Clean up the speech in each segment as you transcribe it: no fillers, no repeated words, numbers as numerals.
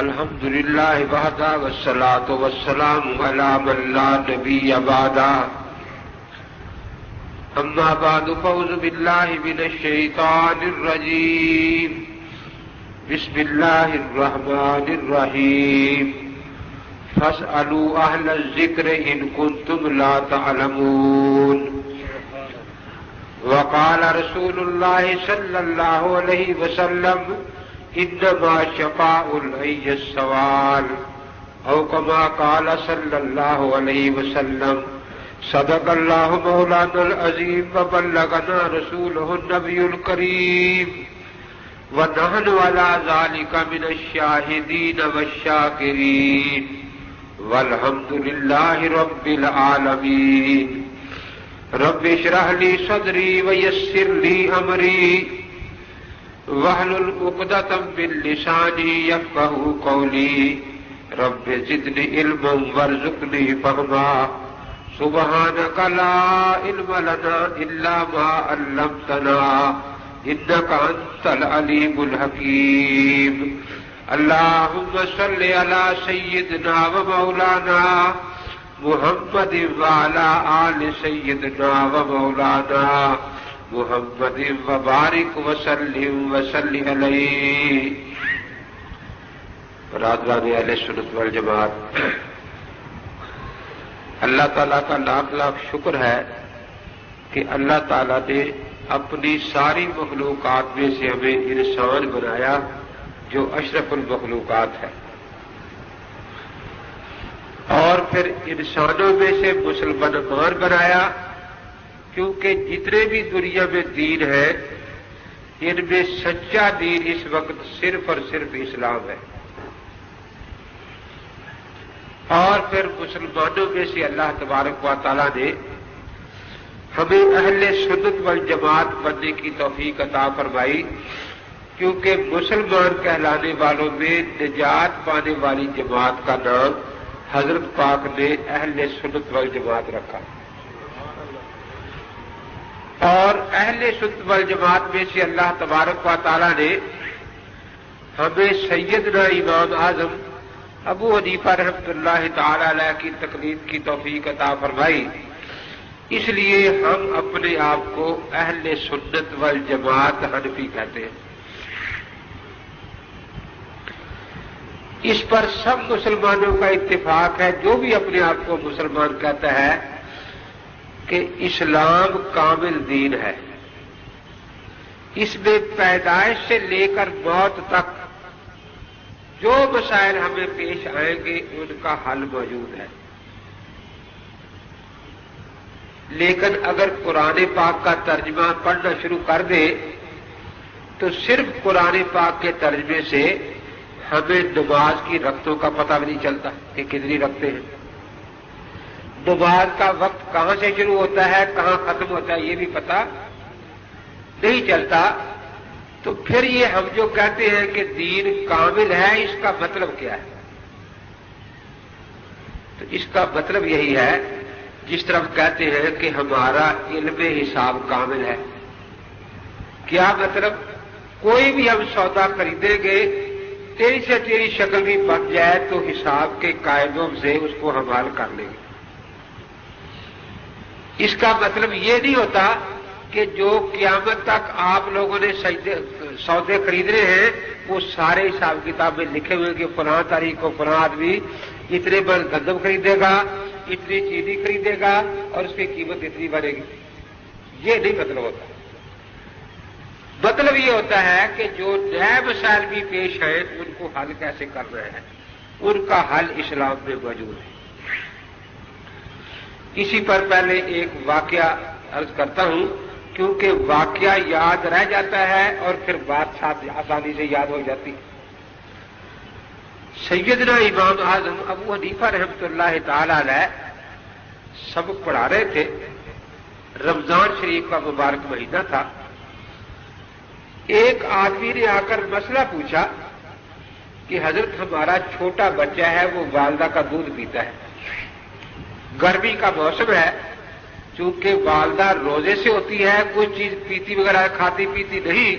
الحمد للہ وحدہ والصلاة والسلام علی من لا نبی بعدہ اما بعد فاعوذ باللہ من الشیطان الرجیم بسم اللہ الرحمن الرحیم فاسألوا اہل الذکر ان کنتم لا تعلمون وقال رسول اللہ صلی اللہ علیہ وسلم انما شفاء العی السوال او کما قال صلی اللہ علیہ وسلم صدق اللہ مولانا العظیم وبلغنا رسولہ النبی الکریم ونحن علی ذلک من الشاہدین والشاکرین والحمد للہ رب العالمین رب اشرح لی صدری ویسر لی امری واحلل عقدۃ من لسانی یفقهوا قولی رب زدنی علما وارزقنی فہما سبحانک لا علم لنا الا ما علمتنا انک انت العلیم الحکیم اللہم صل علی سیدنا و مولانا محمد وعلی آل سیدنا و مولانا محمد وبارک وسلم علیہ. برادران اہل سنت والجماعت، اللہ تعالیٰ کا لاکھ لاکھ شکر ہے کہ اللہ تعالیٰ نے اپنی ساری مخلوقات میں سے ہمیں انسان بنایا جو اشرف المخلوقات ہے، اور پھر انسانوں میں سے مسلمان بنایا، کیونکہ جتنے بھی دنیا میں دین ہے ان میں سچا دین اس وقت صرف اور صرف اسلام ہے، اور پھر مسلمانوں میں سے اللہ تبارک و تعالیٰ نے ہمیں اہل سنت والجماعت بننے کی توفیق عطا فرمائی، کیونکہ مسلمان کہلانے والوں میں نجات پانے والی جماعت کا نام حضرت پاک نے اہل سنت والجماعت رکھا، اور اہل سنت والجماعت میں سے اللہ تبارک و تعالیٰ نے ہمیں سیدنا امام اعظم ابو حنیفہ رحمۃ اللہ تعالی علیہ کی تقلید کی توفیق عطا فرمائی، اس لیے ہم اپنے آپ کو اہل سنت والجماعت حنفی کہتے ہیں. اس پر سب مسلمانوں کا اتفاق ہے، جو بھی اپنے آپ کو مسلمان کہتا ہے، کہ اسلام کامل دین ہے. اس میں پیدائش سے لے کر موت تک جو مسائل ہمیں پیش آئیں گے ان کا حل موجود ہے. لیکن اگر قرآن پاک کا ترجمہ پڑھنا شروع کر دے تو صرف قرآن پاک کے ترجمے سے ہمیں نماز کی رکعتوں کا پتہ بھی نہیں چلتا کہ کتنی رکھتے ہیں، نماز کا وقت کہاں سے شروع ہوتا ہے کہاں ختم ہوتا ہے یہ بھی پتہ نہیں چلتا. تو پھر یہ ہم جو کہتے ہیں کہ دین کامل ہے، اس کا مطلب کیا ہے؟ تو اس کا مطلب یہی ہے جس طرح کہتے ہیں کہ ہمارا علم حساب کامل ہے. کیا مطلب؟ کوئی بھی ہم سودا خریدیں گے، تیری سے تیری شکل بھی بن جائے تو حساب کے قاعدوں سے اس کو ہم حل کر لیں گے. اس کا مطلب یہ نہیں ہوتا کہ جو قیامت تک آپ لوگوں نے سودے خریدنے ہیں وہ سارے حساب کتاب میں لکھے ہوئے کہ فلاں تاریخ کو فلاں آدمی اتنے بڑے گندم خریدے گا، اتنی چینی خریدے گا اور اس کی قیمت اتنی بڑھے گی. یہ نہیں مطلب ہوتا. مطلب یہ ہوتا ہے کہ جو نئے مسائل بھی پیش ہیں ان کو حل کیسے کرنا ہے، ان کا حل اسلام میں موجود ہے. اسی پر پہلے ایک واقعہ عرض کرتا ہوں، کیونکہ واقعہ یاد رہ جاتا ہے اور پھر بات ساتھ آسانی سے یاد ہو جاتی ہے. سیدنا امام اعظم ابو حنیفہ رحمۃ اللہ تعالی علیہ سبق پڑھا رہے تھے. رمضان شریف کا مبارک مہینہ تھا. ایک آدمی نے آ کر مسئلہ پوچھا کہ حضرت ہمارا چھوٹا بچہ ہے، وہ والدہ کا دودھ پیتا ہے، گرمی کا موسم ہے، چونکہ والدہ روزے سے ہوتی ہے، کوئی چیز پیتی وغیرہ کھاتی پیتی نہیں،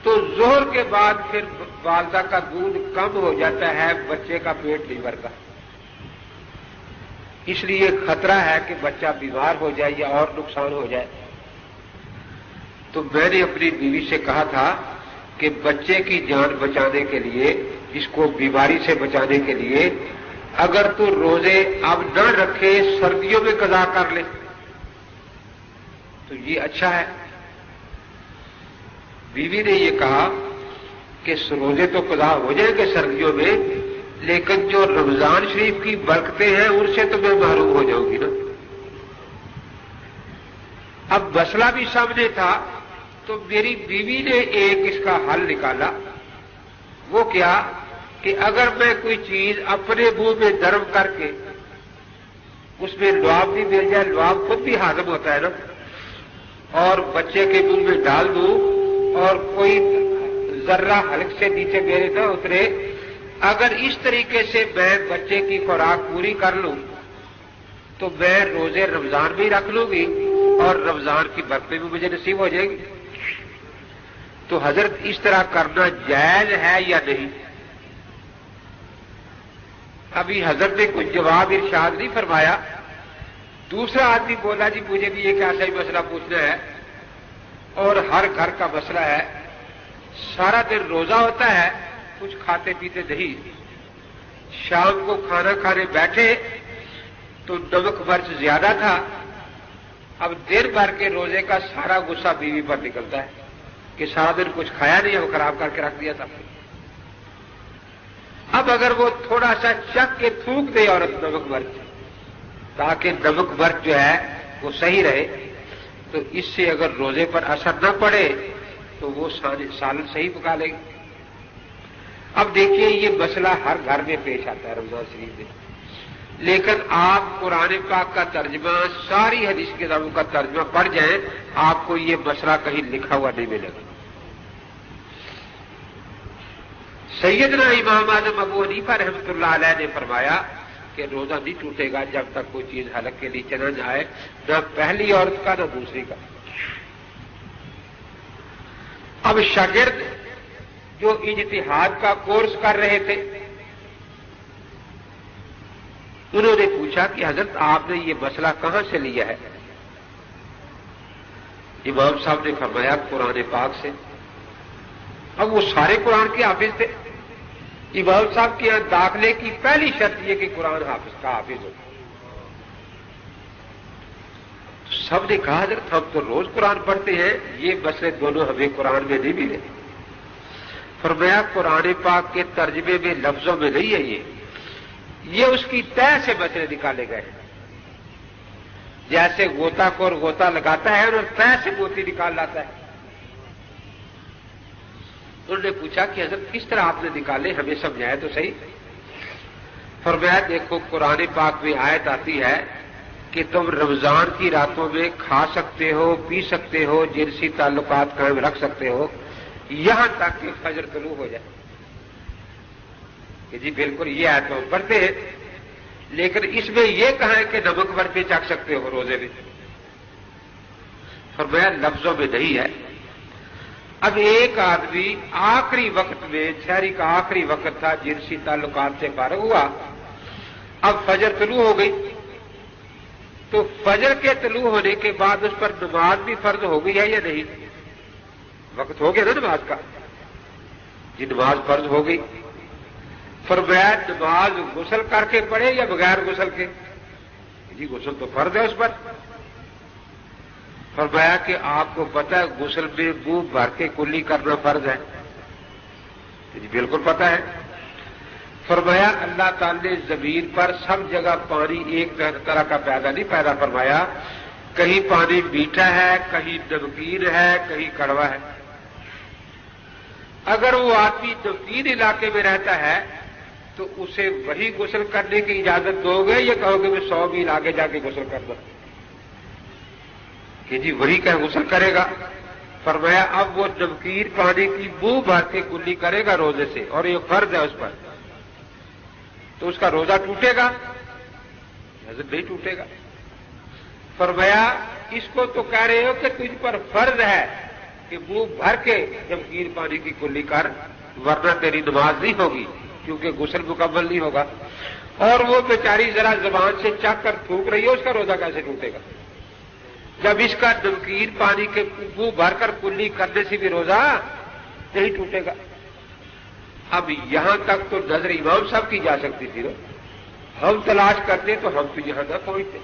تو ظہر کے بعد پھر والدہ کا دودھ کم ہو جاتا ہے بچے کا پیٹ نہیں بھرتا، اس لیے خطرہ ہے کہ بچہ بیمار ہو جائے یا اور نقصان ہو جائے۔ تو میں نے اپنی بیوی سے کہا تھا کہ بچے کی جان بچانے کے لیے، اس کو بیماری سے بچانے کے لیے اگر تو روزے اب نہ رکھے سردیوں میں قضا کر لے تو یہ اچھا ہے۔ بیوی نے یہ کہا کہ روزے تو قضا ہو جائیں گے سردیوں میں، لیکن جو رمضان شریف کی برکتیں ہیں ان سے تو میں محروم ہو جاؤں گی نا۔ اب مسئلہ بھی سامنے تھا تو میری بیوی نے ایک اس کا حل نکالا۔ وہ کیا کہ اگر میں کوئی چیز اپنے منہ میں گرم کر کے اس میں لعاب بھی مل جائے، لعاب خود بھی ہاضم ہوتا ہے نا، اور بچے کے منہ میں ڈال دوں اور کوئی ذرہ حلق سے نیچے میرے نہ اترے، اگر اس طریقے سے میں بچے کی خوراک پوری کر لوں تو میں روزے رمضان بھی رکھ لوں گی اور رمضان کی برکتیں بھی مجھے نصیب ہو جائیں گی۔ تو حضرت اس طرح کرنا جائز ہے یا نہیں؟ ابھی حضرت نے کچھ جواب ارشاد نہیں فرمایا۔ دوسرا آدمی بولا جی مجھے بھی ایک ایسا ہی مسئلہ پوچھنا ہے، اور ہر گھر کا مسئلہ ہے، سارا دن روزہ ہوتا ہے، کچھ کھاتے پیتے نہیں، شام کو کھانا کھانے بیٹھے تو نمک مرچ زیادہ تھا، اب دن بھر کے روزے کا سارا غصہ بیوی پر نکلتا ہے کہ سارا دن کچھ کھایا نہیں، وہ خراب کر کے رکھ دیا تھا۔ اب اگر وہ تھوڑا سا چکھ کے تھوک دے عورت نمک مرچ تاکہ نمک مرچ جو ہے وہ صحیح رہے، تو اس سے اگر روزے پر اثر نہ پڑے تو وہ سالن صحیح پکا لے گی۔ اب دیکھیے یہ مسئلہ ہر گھر میں پیش آتا ہے رمضان شریف میں، لیکن آپ قرآن پاک کا ترجمہ، ساری حدیث کتابوں کا ترجمہ پڑھ جائیں، آپ کو یہ مسئلہ کہیں لکھا ہوا نہیں ملے گا۔ سیدنا امام اعظم ابو حنیفہ رحمۃ اللہ علیہ نے فرمایا کہ روزہ نہیں ٹوٹے گا جب تک کوئی چیز حلق کے نیچے نہ جائے، نہ پہلی عورت کا نہ دوسری کا۔ اب شاگرد جو اجتہاد کا کورس کر رہے تھے انہوں نے پوچھا کہ حضرت آپ نے یہ مسئلہ کہاں سے لیا ہے؟ امام صاحب نے فرمایا قرآن پاک سے۔ اب وہ سارے قرآن کے حافظ تھے۔ امام صاحب کے یہاں داخلے کی پہلی شرط یہ کہ قرآن حافظ کا حافظ ہو۔ تو سب نے کہا حضرت ہم تو روز قرآن پڑھتے ہیں، یہ مسئلے دونوں ہمیں قرآن میں نہیں ملے۔ فرمایا قرآن پاک کے ترجمے میں لفظوں میں نہیں ہے، یہ اس کی طے سے مسئلے نکالے گئے ہیں۔ جیسے غوطہ خور غوطہ لگاتا ہے اور طے سے موتی نکال لاتا ہے۔ انہوں نے پوچھا کہ حضرت کس طرح آپ نے نکالے، ہمیں سمجھائے تو صحیح۔ فرمایا دیکھو قرآن پاک میں آیت آتی ہے کہ تم رمضان کی راتوں میں کھا سکتے ہو، پی سکتے ہو، جنسی تعلقات قائم رکھ سکتے ہو یہاں تک کہ فجر طلوع ہو جائے۔ کہ جی بالکل یہ آیت ہم پڑھتے ہیں، لیکن اس میں یہ کہا ہے کہ نمک مرچیں چکھ سکتے ہو روزے میں۔ فرمایا لفظوں میں نہیں ہے۔ اب ایک آدمی آخری وقت میں، شہری کا آخری وقت تھا، جنسی تعلقات سے فارغ ہوا، اب فجر طلوع ہو گئی، تو فجر کے طلوع ہونے کے بعد اس پر نماز بھی فرض ہو گئی ہے یا نہیں؟ وقت ہو گیا نا نماز کا، جی نماز فرض ہو گئی۔ فرمایا نماز غسل کر کے پڑھے یا بغیر غسل کے؟ جی غسل تو فرض ہے اس پر۔ فرمایا کہ آپ کو پتہ ہے غسل میں منہ بھر کے کلی کرنا فرض ہے؟ جی بالکل پتہ ہے۔ فرمایا اللہ تعالی نے زمین پر سب جگہ پانی ایک طرح کا پیدا فرمایا، کہیں پانی میٹھا ہے، کہیں نمکین ہے، کہیں کڑوا ہے۔ اگر وہ آدمی نمکین علاقے میں رہتا ہے تو اسے وہی غسل کرنے کی اجازت دو گے یا کہو گے میں 100 میل آگے جا کے غسل کر دوں؟ کہ جی وہی کہ غسل کرے گا۔ فرمایا اب وہ نمکین پانی کی منہ بھر کے کلی کرے گا روزے سے، اور یہ فرض ہے اس پر، تو اس کا روزہ ٹوٹے گا؟ حضرت نہیں ٹوٹے گا۔ فرمایا اس کو تو کہہ رہے ہو کہ تجھ پر فرض ہے کہ منہ بھر کے نمکین پانی کی کلی کر، ورنہ تیری نماز نہیں ہوگی، کیونکہ غسل مکمل نہیں ہوگا۔ اور وہ بیچاری ذرا زبان سے چکھ کر تھوک رہی ہے، اس کا روزہ کیسے ٹوٹے گا؟ جب اس کا نمکین پانی کے منہ بھر کر کلی کرنے سے بھی روزہ نہیں ٹوٹے گا۔ اب یہاں تک تو نظر امام صاحب کی جا سکتی تھی نا، ہم تلاش کرتے تو ہم تو یہاں نہ پہنچتے۔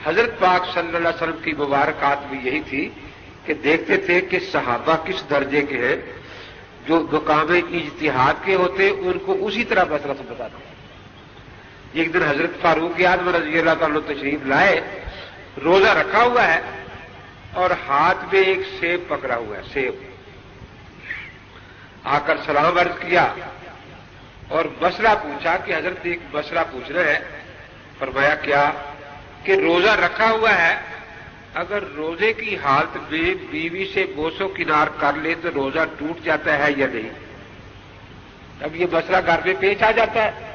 حضرت پاک صلی اللہ علیہ وسلم کی مبارکات بھی یہی تھی کہ دیکھتے تھے کہ صحابہ کس درجے کے ہیں، جو مقام اجتہاد کے ہوتے ان کو اسی طرح مسئلہ بتاتے۔ ایک دن حضرت فاروق اعظم رضی اللہ تعالیٰ تشریف لائے، روزہ رکھا ہوا ہے اور ہاتھ میں ایک سیب پکڑا ہوا ہے، سیب۔ آ کر سلام عرض کیا اور مسئلہ پوچھا کہ حضرت ایک مسئلہ پوچھنا ہے۔ فرمایا کیا؟ کہ روزہ رکھا ہوا ہے، اگر روزے کی حالت میں بیوی سے بوسو کنار کر لے تو روزہ ٹوٹ جاتا ہے یا نہیں؟ اب یہ مسئلہ گھر میں پیش آ جاتا ہے۔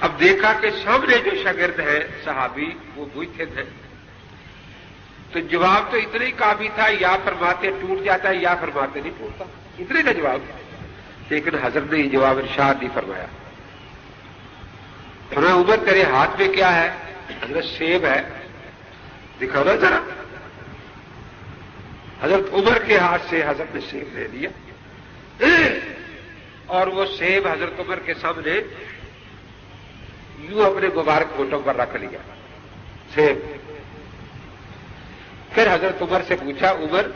اب دیکھا کہ سامنے جو شاگرد ہیں صحابی وہ بوجھتے ہیں، تو جواب تو اتنا ہی کافی تھا، یا فرماتے ٹوٹ جاتا ہے یا فرماتے نہیں ٹوٹتا، اتنے کا جواب۔ لیکن حضرت نے یہ جواب ارشاد نہیں فرمایا۔ فرمایا عمر تیرے ہاتھ میں کیا ہے؟ حضرت سیب ہے، دکھاؤ نا ذرا۔ حضرت عمر کے ہاتھ سے حضرت نے سیب لے لیا اور وہ سیب حضرت عمر کے سامنے یوں اپنے مبارک ہونٹوں پر رکھ لیا سیب۔ پھر حضرت عمر سے پوچھا عمر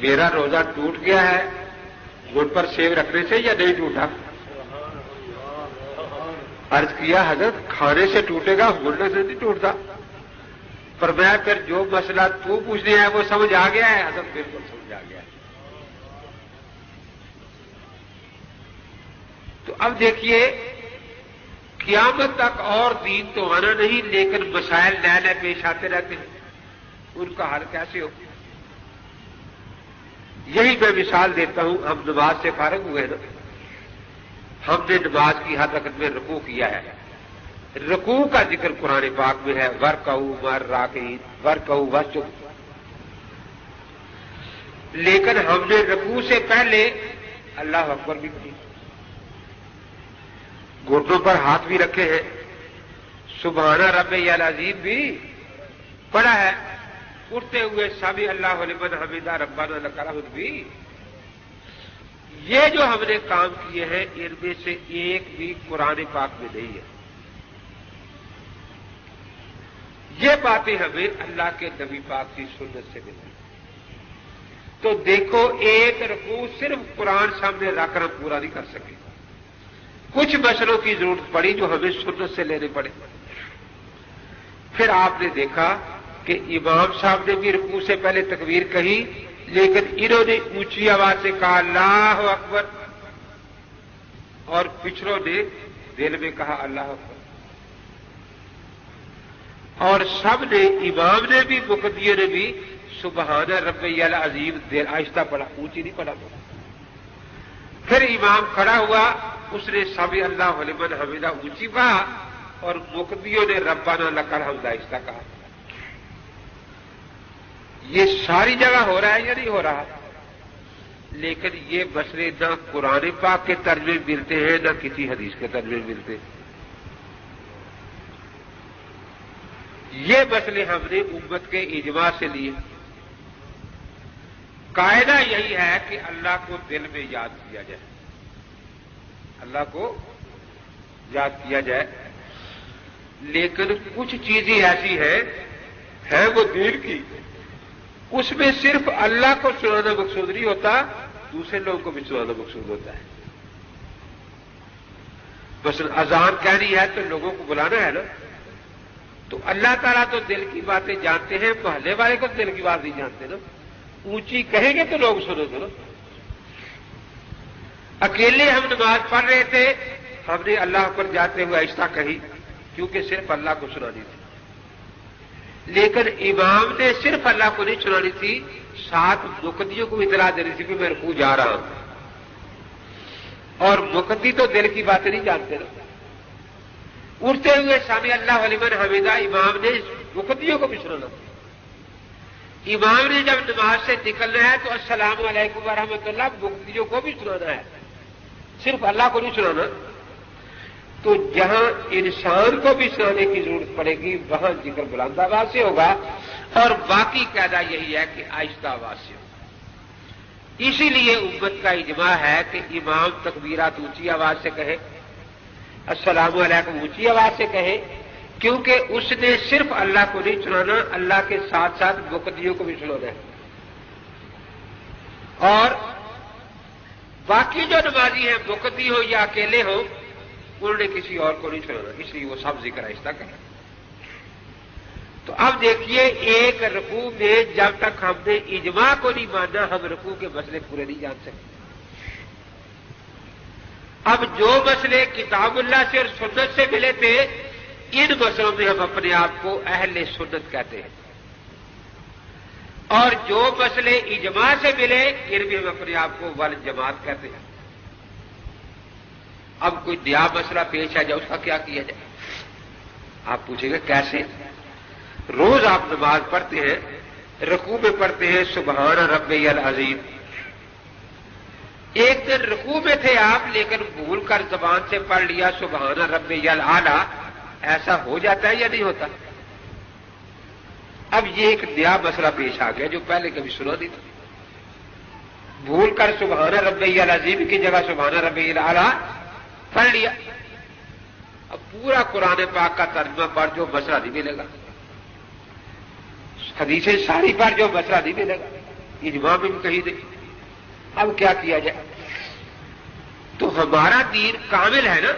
میرا روزہ ٹوٹ گیا ہے ہونٹ پر سیب رکھنے سے یا نہیں ٹوٹا؟ عرض کیا حضرت کھانے سے ٹوٹے گا، بولنے سے نہیں ٹوٹتا۔ فرمایا پھر جو مسئلہ تو پوچھنے ہے وہ سمجھ آ گیا ہے؟ حضرت بالکل سمجھ آ گیا ہے۔ تو اب دیکھیے قیامت تک اور دین تو آنا نہیں، لیکن مسائل نئے نئے پیش آتے رہتے ہیں، ان کا حل کیسے ہو؟ یہی میں مثال دیتا ہوں، ہم نماز سے فارغ ہوئے نا، ہم نے نماز کی ہر رکعت میں رکوع کیا ہے، رکوع کا ذکر قرآن پاک میں ہے، ورکعوا مع الراکعین، ورکعوا واسجدوا۔ لیکن ہم نے رکوع سے پہلے اللہ اکبر بھی پڑھی، گھٹنوں پر ہاتھ بھی رکھے ہیں، سبحان ربی العظیم بھی پڑھا ہے، اٹھتے ہوئے سمی اللہ لمن حمدہ ربنا لک الحمد بھی۔ یہ جو ہم نے کام کیے ہیں ان میں سے ایک بھی قرآن پاک میں نہیں ہے۔ یہ باتیں ہمیں اللہ کے نبی پاک کی سنت سے ملی۔ تو دیکھو ایک رکوع صرف قرآن سامنے رکھ کر پورا نہیں کر سکے، کچھ مسئلوں کی ضرورت پڑی جو ہمیں سنت سے لینے پڑے۔ پھر آپ نے دیکھا کہ امام صاحب نے بھی رکوع سے پہلے تکبیر کہی، لیکن انہوں نے اونچی آواز سے کہا اللہ اکبر، اور پچھلوں نے دل میں کہا اللہ اکبر، اور سب نے، امام نے بھی مقتدیوں نے بھی سبحان ربی العظیم دل آہستہ پڑھا، اونچی نہیں پڑھا۔ پھر امام کھڑا ہوا، اس نے سمی اللہ لمن حمدہ اونچی کہا اور مقتدیوں نے ربنا لک الحمد آہستہ کہا۔ یہ ساری جگہ ہو رہا ہے یا نہیں ہو رہا؟ لیکن یہ مسئلے نہ قرآن پاک کے ترجمے ملتے ہیں نہ کسی حدیث کے ترجمے ملتے۔ یہ مسئلے ہم نے امت کے اجماع سے لیے۔ قاعدہ یہی ہے کہ اللہ کو دل میں یاد کیا جائے، اللہ کو یاد کیا جائے، لیکن کچھ چیزیں ایسی ہیں وہ دین کی، اس میں صرف اللہ کو سنانا مقصود نہیں ہوتا، دوسرے لوگوں کو بھی سنانا مقصود ہوتا ہے۔ بس اذان کہنی ہے تو لوگوں کو بلانا ہے نا، تو اللہ تعالیٰ تو دل کی باتیں جانتے ہیں، محلے والے کو دل کی بات نہیں جانتے نا۔ اونچی کہیں گے تو لوگ سنو گے نا۔ اکیلے ہم نماز پڑھ رہے تھے، ہم نے اللہ پر جاتے ہوئے آہستہ کہی کیونکہ صرف اللہ کو سنانی تھی، لیکن امام نے صرف اللہ کو نہیں سنانی تھی، ساتھ مقتدیوں کو اطلاع دینی تھی کہ میں رکوع جا رہا ہوں، اور مقتدی تو دل کی باتیں نہیں جانتے نا۔ اٹھتے ہوئے سمی اللہ لمن حمدہ امام نے مقتدیوں کو بھی سنانا تھا، امام نے جب نماز سے نکلنا ہے تو السلام علیکم ورحمۃ اللہ مقتدیوں کو بھی سنانا ہے، صرف اللہ کو نہیں سنانا۔ تو جہاں انسان کو بھی سنانے کی ضرورت پڑے گی وہاں ذکر بلند آواز سے ہوگا، اور باقی قاعدہ یہی ہے کہ آہستہ آواز سے ہوگا۔ اسی لیے امت کا اجماع ہے کہ امام تکبیرات اونچی آواز سے کہے، السلام علیکم اونچی آواز سے کہے، کیونکہ اس نے صرف اللہ کو نہیں سنانا، اللہ کے ساتھ ساتھ مقتدیوں کو بھی سنانا ہے، اور باقی جو نمازی ہیں مقتدی ہو یا اکیلے ہو انہوں نے کسی اور کو نہیں سنانا، اس لیے وہ سب ذکر آہستہ کریں۔ تو اب دیکھیے ایک رکوع میں جب تک ہم نے اجماع کو نہیں مانا ہم رکوع کے مسئلے پورے نہیں جان سکتے۔ اب جو مسئلے کتاب اللہ سے اور سنت سے ملے تھے ان مسئلوں میں ہم اپنے آپ کو اہل سنت کہتے ہیں، اور جو مسئلے اجماع سے ملے ان میں ہم اپنے آپ کو والجماعت کہتے ہیں۔ اب کوئی نیا مسئلہ پیش آ جائے اس کا کیا کیا جائے؟ آپ پوچھیں گے کیسے؟ روز آپ نماز پڑھتے ہیں، رکوع میں پڑھتے ہیں سبحان ربی العظیم، ایک دن رکوع میں تھے آپ لیکن بھول کر زبان سے پڑھ لیا سبحان ربی الاعلی، ایسا ہو جاتا ہے یا نہیں ہوتا؟ اب یہ ایک نیا مسئلہ پیش آ گیا جو پہلے کبھی سنا نہیں تھا۔ بھول کر سبحان ربی العظیم کی جگہ سبحان ربی الاعلی پڑھ لیا، اب پورا قرآن پاک کا ترجمہ پڑھ جو مسئلہ نہیں ملے گا، حدیثیں ساری پڑھ جو مسئلہ نہیں ملے گا، اجماع میں بھی کہیں نہیں۔ اب کیا کیا جائے؟ تو ہمارا دین کامل ہے نا۔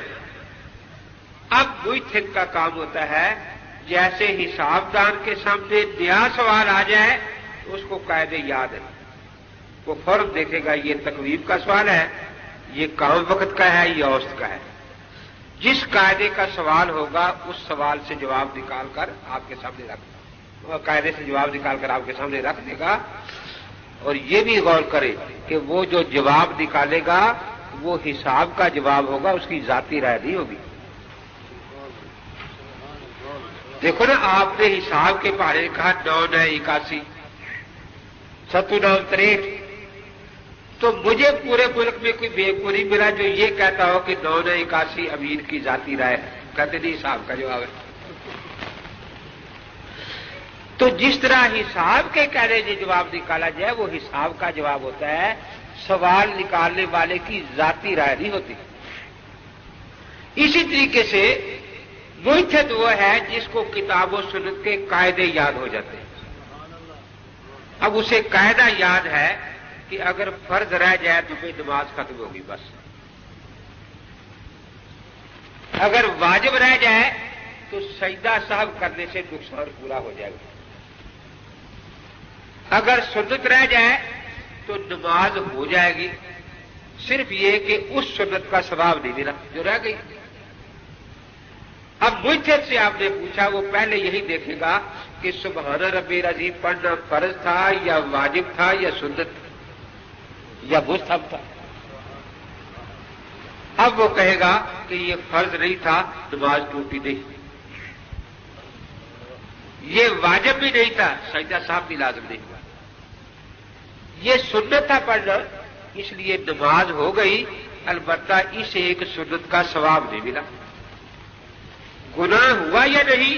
اب مجتہد کا کام ہوتا ہے جیسے حساب دان کے سامنے نیا سوال آ جائے اس کو قاعدے یاد ہے، وہ فوراً دیکھے گا یہ تقویم کا سوال ہے، یہ کام وقت کا ہے، یہ اوسط کا ہے۔ جس قاعدے کا سوال ہوگا اس سوال سے جواب نکال کر آپ کے سامنے رکھ دے گا، قاعدے سے جواب نکال کر آپ کے سامنے رکھ دے گا۔ اور یہ بھی غور کرے کہ وہ جو جواب نکالے گا وہ حساب کا جواب ہوگا، اس کی ذاتی رائے نہیں ہوگی۔ دیکھو نا، آپ نے حساب کے بارے کہا 9 9 81 7 9 63، تو مجھے پورے ملک میں کوئی بیوقوف نہیں ملا جو یہ کہتا ہو کہ 9 9 81 امیر کی ذاتی رائے ہے، کہتے نہیں حساب کا جواب ہے۔ تو جس طرح حساب کے کہنے سے جواب نکالا جائے وہ حساب کا جواب ہوتا ہے، سوال نکالنے والے کی ذاتی رائے نہیں ہوتی۔ اسی طریقے سے مجتہد وہ ہے جس کو کتاب و سنت کے قاعدے یاد ہو جاتے ہیں۔ اب اسے قاعدہ یاد ہے کہ اگر فرض رہ جائے تو پھر نماز ختم ہوگی بس، اگر واجب رہ جائے تو سجدہ صاحب کرنے سے نقصان پورا ہو جائے گا، اگر سنت رہ جائے تو نماز ہو جائے گی، صرف یہ کہ اس سنت کا ثواب نہیں ملا جو رہ گئی۔ اب مجتہد سے آپ نے پوچھا، وہ پہلے یہی دیکھے گا کہ سبحان ربی العظیم پڑھنا فرض تھا یا واجب تھا یا سنت یا مستحب تھا۔ اب وہ کہے گا کہ یہ فرض نہیں تھا، نماز ٹوٹی نہیں، یہ واجب بھی نہیں تھا، سجدہ صاحب بھی لازم نہیں ہوا، یہ سنت تھا پڑھنا اس لیے نماز ہو گئی، البتہ اس ایک سنت کا ثواب نہیں ملا۔ گناہ ہوا یا نہیں؟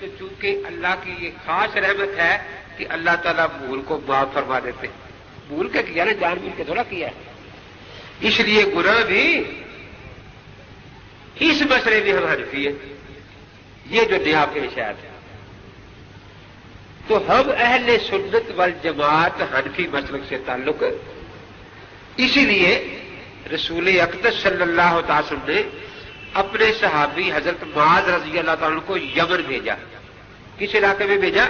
تو چونکہ اللہ کی یہ خاص رحمت ہے کہ اللہ تعالیٰ بھول کو معاف فرما دیتے، بھول کے کیا نا، جان بوجھ کے تھوڑا کیا ہے، اس لیے گناہ بھی اس مسئلے میں ہم حنفی ہیں، یہ جو نیا پیش آیا تھا۔ تو ہم اہل سنت والجماعت حنفی مسلک سے تعلق، اسی لیے رسول اقدس صلی اللہ تعالی وسلم نے اپنے صحابی حضرت معاذ رضی اللہ تعالیٰ کو یمن بھیجا۔ کس علاقے میں بھیجا؟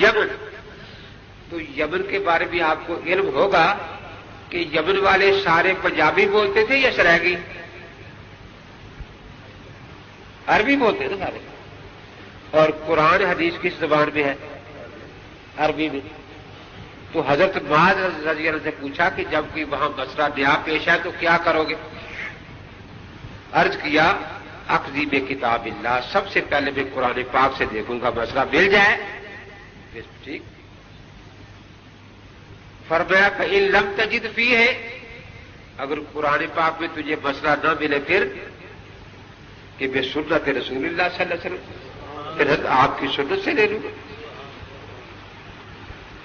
یمن۔ تو یمن کے بارے میں آپ کو علم ہوگا کہ یمن والے سارے پنجابی بولتے تھے یا سرائیکی؟ عربی بولتے تھے سارے، اور قرآن حدیث کس زبان میں ہے؟ عربی میں۔ تو حضرت معاذ رضی اللہ سے پوچھا کہ جب کہ وہاں مسئلہ نیا پیش ہے تو کیا کرو گے؟ عرض کیا اخذی بے کتاب اللہ، سب سے پہلے میں قرآن پاک سے دیکھوں گا، مسئلہ مل جائے ٹھیک، فرمایا فإن لم تجد فیہ، اگر قرآن پاک میں تجھے مسئلہ نہ ملے پھر کہ بے سنت رسول اللہ صلی اللہ علیہ وسلم، پھر آپ کی سنت سے لے لوں گا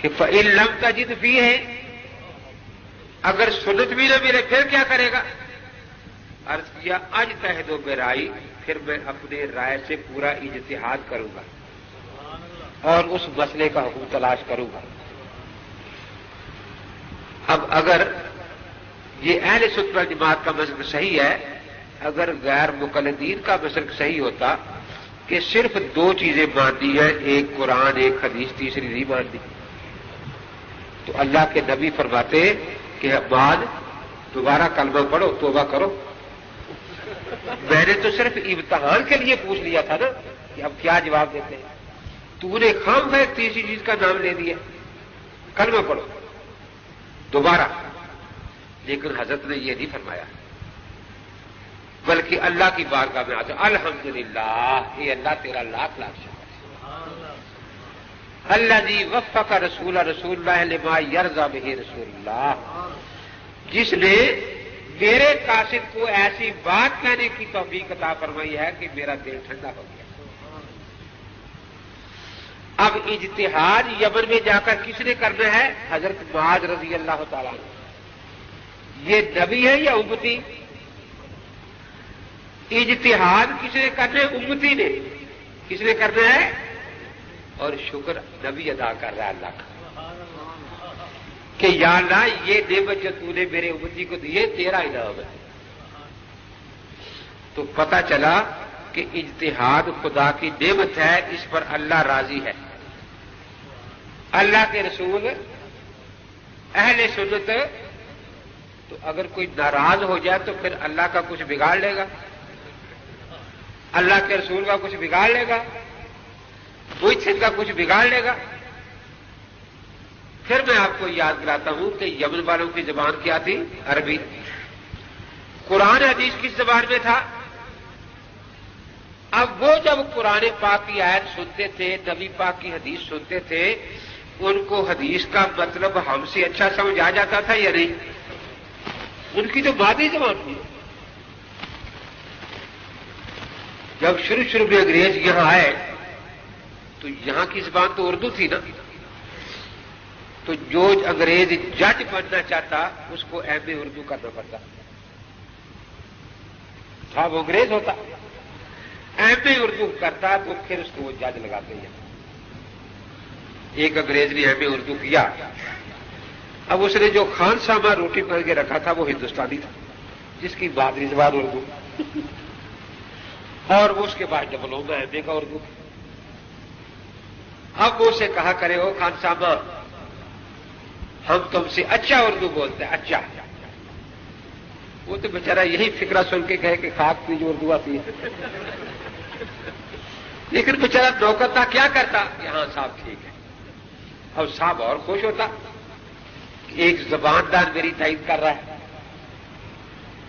کہ فإن لم تجد فیہ، اگر سنت بھی نہ ملے پھر کیا کرے گا؟ عرض کیا اجتہد برائی، پھر میں اپنے رائے سے پورا اجتہاد کروں گا اور اس مسئلے کا حکم تلاش کروں گا۔ اب اگر یہ اہل سنت والجماعت کا مسلک صحیح ہے، اگر غیر مقلدین کا مسلک صحیح ہوتا کہ صرف دو چیزیں ماننی ہیں، ایک قرآن ایک حدیث، تیسری نہیں ماننی، تو اللہ کے نبی فرماتے کہ بعد دوبارہ کلمہ پڑھو، توبہ کرو۔ میں نے تو صرف امتحان کے لیے پوچھ لیا تھا نا کہ اب کیا جواب دیتے ہیں، تو نے خام خیر تیسری چیز کا نام لے دیا، کلمہ پڑھو دوبارہ۔ لیکن حضرت نے یہ نہیں فرمایا، بلکہ اللہ کی بارگاہ میں آتا الحمدللہ، اے اللہ تیرا لاکھ لاکھ شکر، الذی وفق رسول اللہ لما یرضی بہ رسول اللہ، جس نے میرے قاصد کو ایسی بات کہنے کی توفیق عطا فرمائی ہے کہ میرا دل ٹھنڈا ہو گیا۔ اب اجتہاد یمن میں جا کر کس نے کرنا ہے؟ حضرت معاذ رضی اللہ تعالیٰ عنہ۔ یہ نبی ہے یا امتی؟ اجتہاد کس نے کرنا ہے؟ امتی نے۔ کس نے کرنا ہے؟ اور شکر نبی ادا کر رہا ہے اللہ کا کہ یا اللہ یہ نعمت جو تو نے میرے امتی کو دی ہے تیرا انعام ہے۔ تو پتہ چلا کہ اجتہاد خدا کی نعمت ہے، اس پر اللہ راضی ہے۔ اللہ کے رسول اہل سنت، تو اگر کوئی ناراض ہو جائے تو پھر اللہ کا کچھ بگاڑ لے گا، اللہ کے رسول کا کچھ بگاڑ لے گا، کوئی کا کچھ بگاڑ لے گا۔ پھر میں آپ کو یاد دلاتا ہوں کہ یمن والوں کی زبان کیا تھی؟ عربی۔ قرآن حدیث کس زبان میں تھا؟ اب وہ جب قرآن پاک کی آیت سنتے تھے، نبی پاک کی حدیث سنتے تھے، ان کو حدیث کا مطلب ہم سے اچھا سمجھ آ جاتا تھا یا نہیں؟ ان کی تو مادری زبان تھی۔ جب شروع میں انگریز یہاں آئے تو یہاں کی زبان تو اردو تھی نا، تو جو انگریز جج بننا چاہتا اس کو ایم اے اردو کرنا پڑتا تھا، وہ انگریز ہوتا، ایم اے اردو کرتا تو پھر اس کو وہ جج لگاتے ہیں۔ ایک انگریز نے ایم اے اردو کیا، اب اس نے جو خان سامہ روٹی کر کے رکھا تھا وہ ہندوستانی تھا، جس کی مادری زبان اردو، اور وہ اس کے بعد ڈپلوما ایم اے کا اردو۔ اب وہ اسے کہا کرے ہو خان سامہ ہم تم سے اچھا اردو بولتے ہیں، اچھا۔ وہ تو بیچارہ یہی فکرہ سن کے کہے کہ خاک کی جو اردو آتی ہے، لیکن بیچارہ نوکر تھا، کیا کرتا کہ ہاں صاحب ٹھیک ہے۔ اب صاحب اور خوش ہوتا کہ ایک زباندار میری تائید کر رہا ہے۔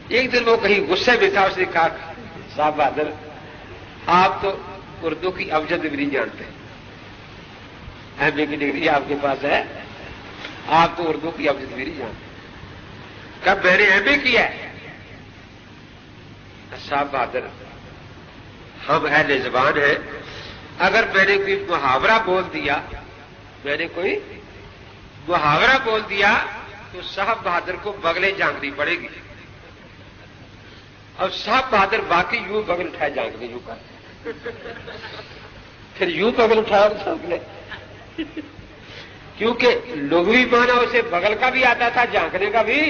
ایک دن وہ کہیں غصے میں تھا، اس نے کہا صاحب بہادر آپ تو اردو کی ابجد ڈگری جانتے ہیں، ایم اے کی ڈگری آپ کے پاس ہے، آپ تو اردو کی ابجد ڈگری جانتے ہیں۔ کب میں نے ایم اے کیا ہے؟ صاحب بہادر ہم اہل زبان ہیں، اگر میں نے کوئی محاورہ بول دیا، میں نے کوئی محاورہ بول دیا تو صاحب بہادر کو بغلیں جھانکنی پڑے گی، اور صاحب بہادر باقی یوں بغل اٹھائے جھانکنے یوں کر، پھر یوں بغل اٹھایا جھانک لے، کیونکہ لغوی معنی اسے بغل کا بھی آتا تھا، جھانکنے کا بھی،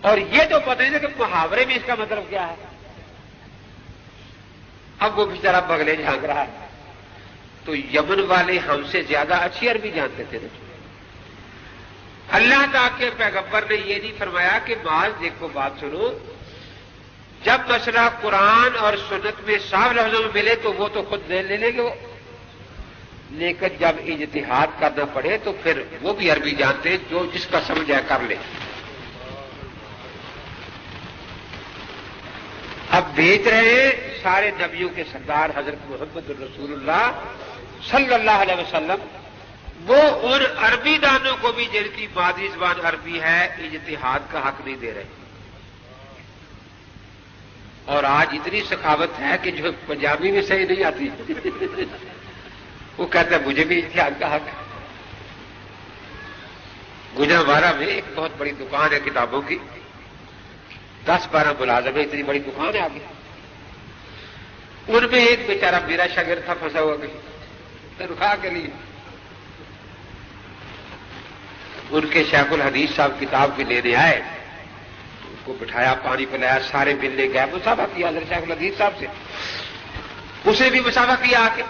اور یہ تو پتہ نہیں کہ محاورے میں اس کا مطلب کیا ہے۔ اب وہ بیچارہ بغلیں جھانک رہا ہے۔ تو یمن والے ہم سے زیادہ اچھی عربی جانتے تھے نا۔ اللہ تعالیٰ کے پیغمبر نے یہ نہیں فرمایا کہ معاذ دیکھو بات سنو، جب مسئلہ قرآن اور سنت میں صاف لفظوں میں ملے تو وہ تو خود لے لیں گے وہ، لیکن جب اجتہاد کرنا پڑے تو پھر وہ بھی عربی جانتے، جو جس کا سمجھ ہے کر لے۔ اب بیچ رہے ہیں سارے نبیوں کے سردار حضرت محمد الرسول اللہ صلی اللہ علیہ وسلم، وہ ان عربی دانوں کو بھی جن کی مادری زبان عربی ہے اجتہاد کا حق نہیں دے رہے. اور آج اتنی سخاوت ہے کہ جو پنجابی میں صحیح نہیں آتی وہ کہتا ہے مجھے بھی اجتہاد کا حق ہے. گوجرانوالہ میں ایک بہت بڑی دکان ہے کتابوں کی, 10-12 ملازم ہے, اتنی بڑی دکان ہے آگے. ان میں ایک بیچارہ میرا شاگرد تھا, پھنسا ہوا کہیں تنخواہ کے لیے. ان کے شیخ الحدیث صاحب کتاب بھی لینے آئے, ان کو بٹھایا, پانی پلایا, سارے ملنے گئے, مسافہ کیا حضرت شیخ الحدیث صاحب سے, اسے بھی مسافہ کیا آ کے.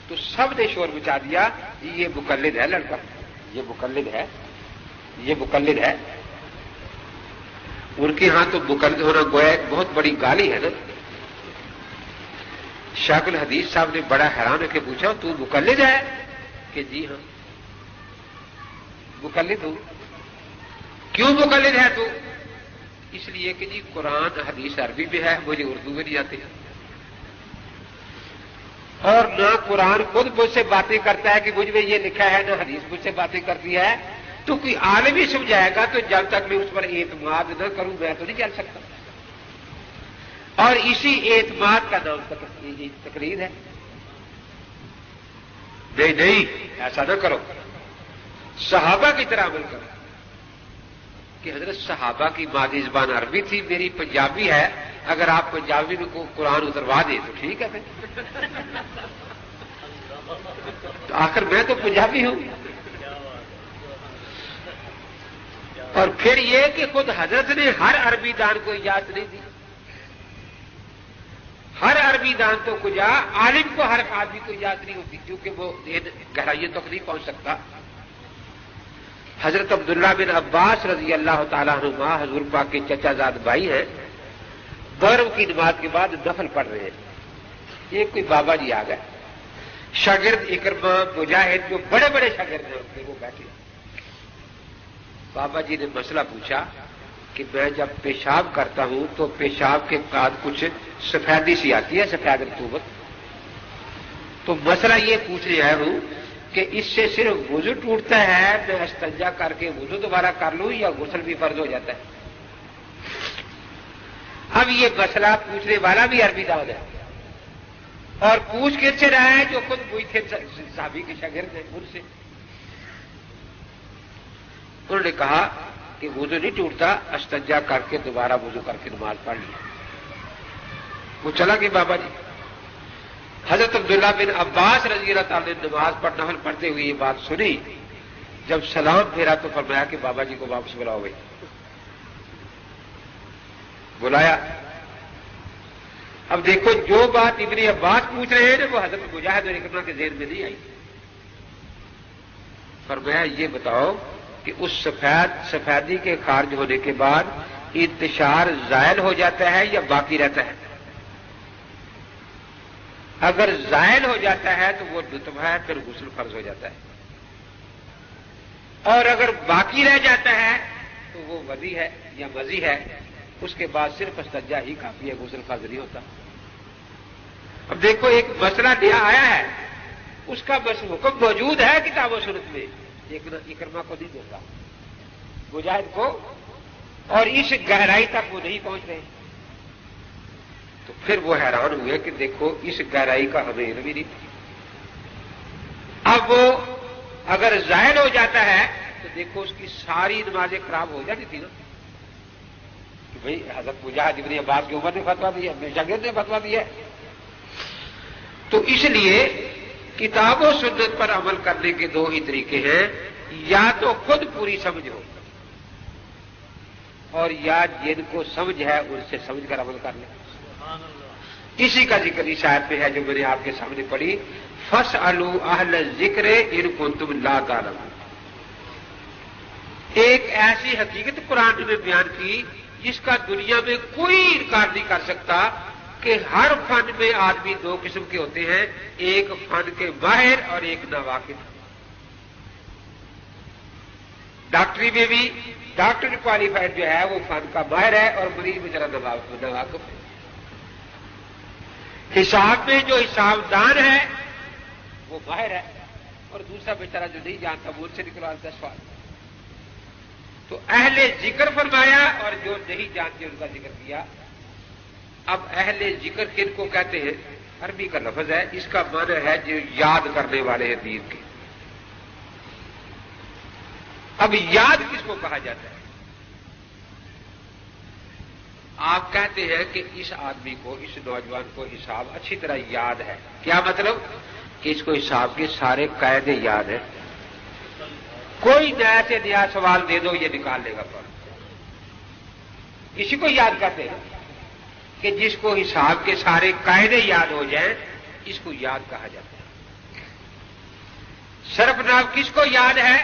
تو سب نے شور مچا دیا, یہ مقلد ہے لڑکا, یہ مقلد ہے, یہ مقلد ہے. ان کے ہاں تو مقلد ہونا گویا ایک بہت بڑی گالی ہے نا. شیخ الحدیث صاحب نے بڑا حیران ہو کے پوچھا, تو مقلد ہے؟ کہ جی ہاں مقلد ہوں. کیوں مقلد ہے تو؟ اس لیے کہ جی قرآن حدیث عربی میں ہے, مجھے اردو میں نہیں آتے, اور نہ قرآن خود مجھ سے باتیں کرتا ہے کہ مجھ میں یہ لکھا ہے, نہ حدیث مجھ سے باتیں کرتی ہے. تو کوئی عالم ہی سمجھائے گا, تو جب تک میں اس پر اعتماد نہ کروں میں تو نہیں چل سکتا. اور اسی اعتماد کا نام تقلید ہے. نہیں ایسا نہ کرو, صحابہ کی طرح عمل کرو. کہ حضرت صحابہ کی مادری زبان عربی تھی, میری پنجابی ہے, اگر آپ پنجابی میں کو قرآن اتروا دیں تو ٹھیک ہے پھر. تو آخر میں تو پنجابی ہوں. اور پھر یہ کہ خود حضرت نے ہر عربی دان کو اجازت نہیں دی. ہر عربی دان تو کجا, عالم کو ہر آدمی کو اجازت نہیں ہوتی, کیونکہ وہ گہرائیوں تک نہیں پہنچ سکتا. حضرت عبداللہ بن عباس رضی اللہ تعالیٰ عنہما حضور پاک کے چچا زاد بھائی ہیں, غرب کی نماز کے بعد نفل پڑھ رہے ہیں. ایک کوئی بابا جی آ گئے, شاگرد اکرمہ مجاہد جو بڑے بڑے شاگرد ہیں ان کے, وہ بیٹھے. بابا جی نے مسئلہ پوچھا کہ میں جب پیشاب کرتا ہوں تو پیشاب کے بعد کچھ سفیدی سی آتی ہے, سفید رطوبت, تو مسئلہ یہ پوچھنے آیا ہوں کہ اس سے صرف وضو ٹوٹتا ہے, میں استنجا کر کے وضو دوبارہ کر لوں یا غسل بھی فرض ہو جاتا ہے؟ اب یہ مسئلہ پوچھنے والا بھی عربی دان ہے, اور پوچھ کس سے رہا ہے؟ جو خود وہی تھے صحابی کے شاگرد ہیں, ان سے. انہوں نے کہا کہ وضو نہیں ٹوٹتا, استنجا کر کے دوبارہ وضو کر کے نماز پڑھ لی. وہ چلا گیا بابا جی. حضرت عبداللہ بن عباس رضی اللہ تعالی نے نماز نفل پڑھتے ہوئے یہ بات سنی. جب سلام پھیرا تو فرمایا کہ بابا جی کو واپس بلاؤ. گئی بلایا. اب دیکھو جو بات ابن عباس پوچھ رہے ہیں نا, وہ حضرت مجاہد اور اکرمہ کے ذہن میں نہیں آئی. فرمایا یہ بتاؤ کہ اس سفیدی کے خارج ہونے کے بعد انتشار زائل ہو جاتا ہے یا باقی رہتا ہے؟ اگر زائل ہو جاتا ہے تو وہ نطفہ ہے, پھر غسل فرض ہو جاتا ہے. اور اگر باقی رہ جاتا ہے تو وہ وضی ہے یا مزی ہے, اس کے بعد صرف استنجا ہی کافی ہے, غسل فرض نہیں ہوتا. اب دیکھو ایک مسئلہ نیا آیا ہے, اس کا بس حکم موجود ہے کتاب و سنت میں, لیکن اکرمہ کو نہیں دیتا, مجاہد کو, اور اس گہرائی تک وہ نہیں پہنچ رہے. تو پھر وہ حیران ہوئے کہ دیکھو اس گہرائی کا ہمیں علم ہی نہیں. اب وہ اگر ظاہر ہو جاتا ہے تو دیکھو اس کی ساری نمازیں خراب ہو جاتی تھی نا, کہ بھئی حضرت مجاہد ابن عباس کی عمر نے فتوا دیا, اپنے شاگرد نے فتوا دیا. تو اس لیے کتاب و سنت پر عمل کرنے کے دو ہی طریقے ہیں, یا تو خود پوری سمجھ ہو, اور یا جن کو سمجھ ہے ان سے سمجھ کر عمل کر لیں. اسی کا ذکر اس آیت میں ہے جو میں نے آپ کے سامنے پڑھی, فَاسْأَلُوا أَهْلَ الذِّكْرِ إِن كُنتُمْ لَا تَعْلَمُونَ. ایک ایسی حقیقت قرآن میں بیان کی جس کا دنیا میں کوئی انکار نہیں کر سکتا کہ ہر فن میں آدمی دو قسم کے ہوتے ہیں, ایک فن کے ماہر اور ایک ناواقف. ڈاکٹری میں بھی ڈاکٹر کوالیفائڈ جو ہے وہ فن کا ماہر ہے, اور مریض میں ذرا ناواقف ہے. حساب میں جو حساب دان ہے وہ ماہر ہے, اور دوسرا بیچارہ جو نہیں جانتا وہ ان سے نکلوا 10 سوال. تو اہل ذکر فرمایا اور جو نہیں جانتے ان کا ذکر کیا. اب اہل ذکر کن کو کہتے ہیں؟ عربی کا لفظ ہے، اس کا معنی ہے جو یاد کرنے والے ہیں دین کے. اب یاد کس کو کہا جاتا ہے؟ آپ کہتے ہیں کہ اس آدمی کو، اس نوجوان کو حساب اچھی طرح یاد ہے. کیا مطلب؟ کہ اس کو حساب کے سارے قاعدے یاد ہیں، کوئی نیا سے نیا سوال دے دو یہ نکال لے گا. پر اسی کو یاد کرتے ہیں کہ جس کو حساب کے سارے قاعدے یاد ہو جائیں اس کو یاد کہا جاتا ہے. صرف نام کس کو یاد ہے؟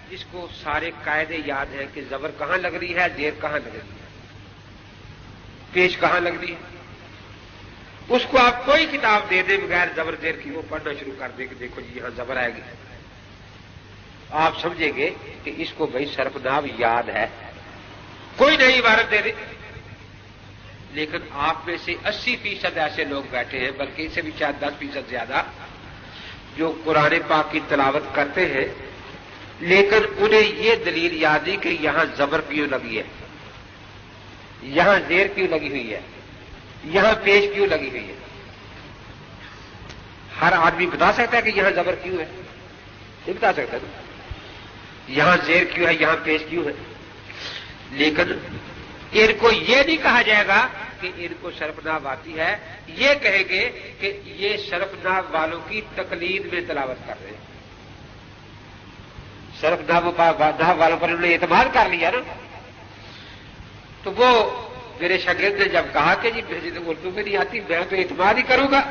جس کو سارے قاعدے یاد ہیں کہ زبر کہاں لگ رہی ہے، زیر کہاں لگ رہی ہے، پیش کہاں لگ رہی ہے. اس کو آپ کوئی کتاب دے دیں بغیر زبر زیر کی، وہ پڑھنا شروع کر دیں کہ دیکھو جی یہاں زبر آئے گی. آپ سمجھیں گے کہ اس کو بھائی صرف نام یاد ہے. کوئی نئی عبارت دے دیں. لیکن آپ میں سے 80% ایسے لوگ بیٹھے ہیں، بلکہ اس سے بھی شاید 10% زیادہ، جو قرآن پاک کی تلاوت کرتے ہیں لیکن انہیں یہ دلیل یاد نہیں کہ یہاں زبر کیوں لگی ہے، یہاں زیر کیوں لگی ہوئی ہے، یہاں پیش کیوں لگی ہوئی ہے. ہر آدمی بتا سکتا ہے کہ یہاں زبر کیوں ہے؟ نہیں بتا سکتا نا. یہاں زیر کیوں ہے، یہاں پیش کیوں ہے. لیکن ان کو یہ نہیں کہا جائے گا کہ ان کو صرف نحو آتی ہے، یہ کہیں گے کہ یہ صرف نحو والوں کی تقلید میں تلاوت کر رہے ہیں. صرف نحو والوں پر انہوں نے اعتماد کر لیا نا. تو وہ میرے شاگرد نے جب کہا کہ جی مجھے تو اردو میں نہیں آتی، میں تو اعتماد ہی کروں گا.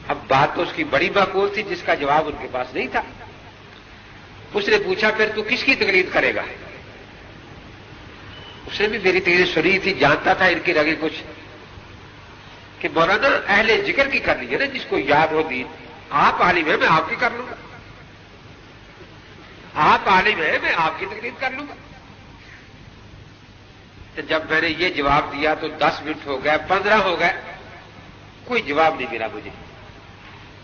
اب بات تو اس کی بڑی معقول تھی جس کا جواب ان کے پاس نہیں تھا. اس نے پوچھا پھر تو کس کی تقلید کرے گا؟ اس نے بھی میری تقریر سنی تھی، جانتا تھا ان کی رگیں کچھ کہ مولانا اہل ذکر کی کر لی ہے نا، جس کو یاد ہو دین. آپ عالم ہیں، میں آپ کی کر لوں گا. آپ عالم ہیں، میں آپ کی تقلید کر لوں گا. تو جب میں نے یہ جواب دیا تو 10 منٹ ہو گئے، 15 ہو گئے، کوئی جواب نہیں ملا مجھے.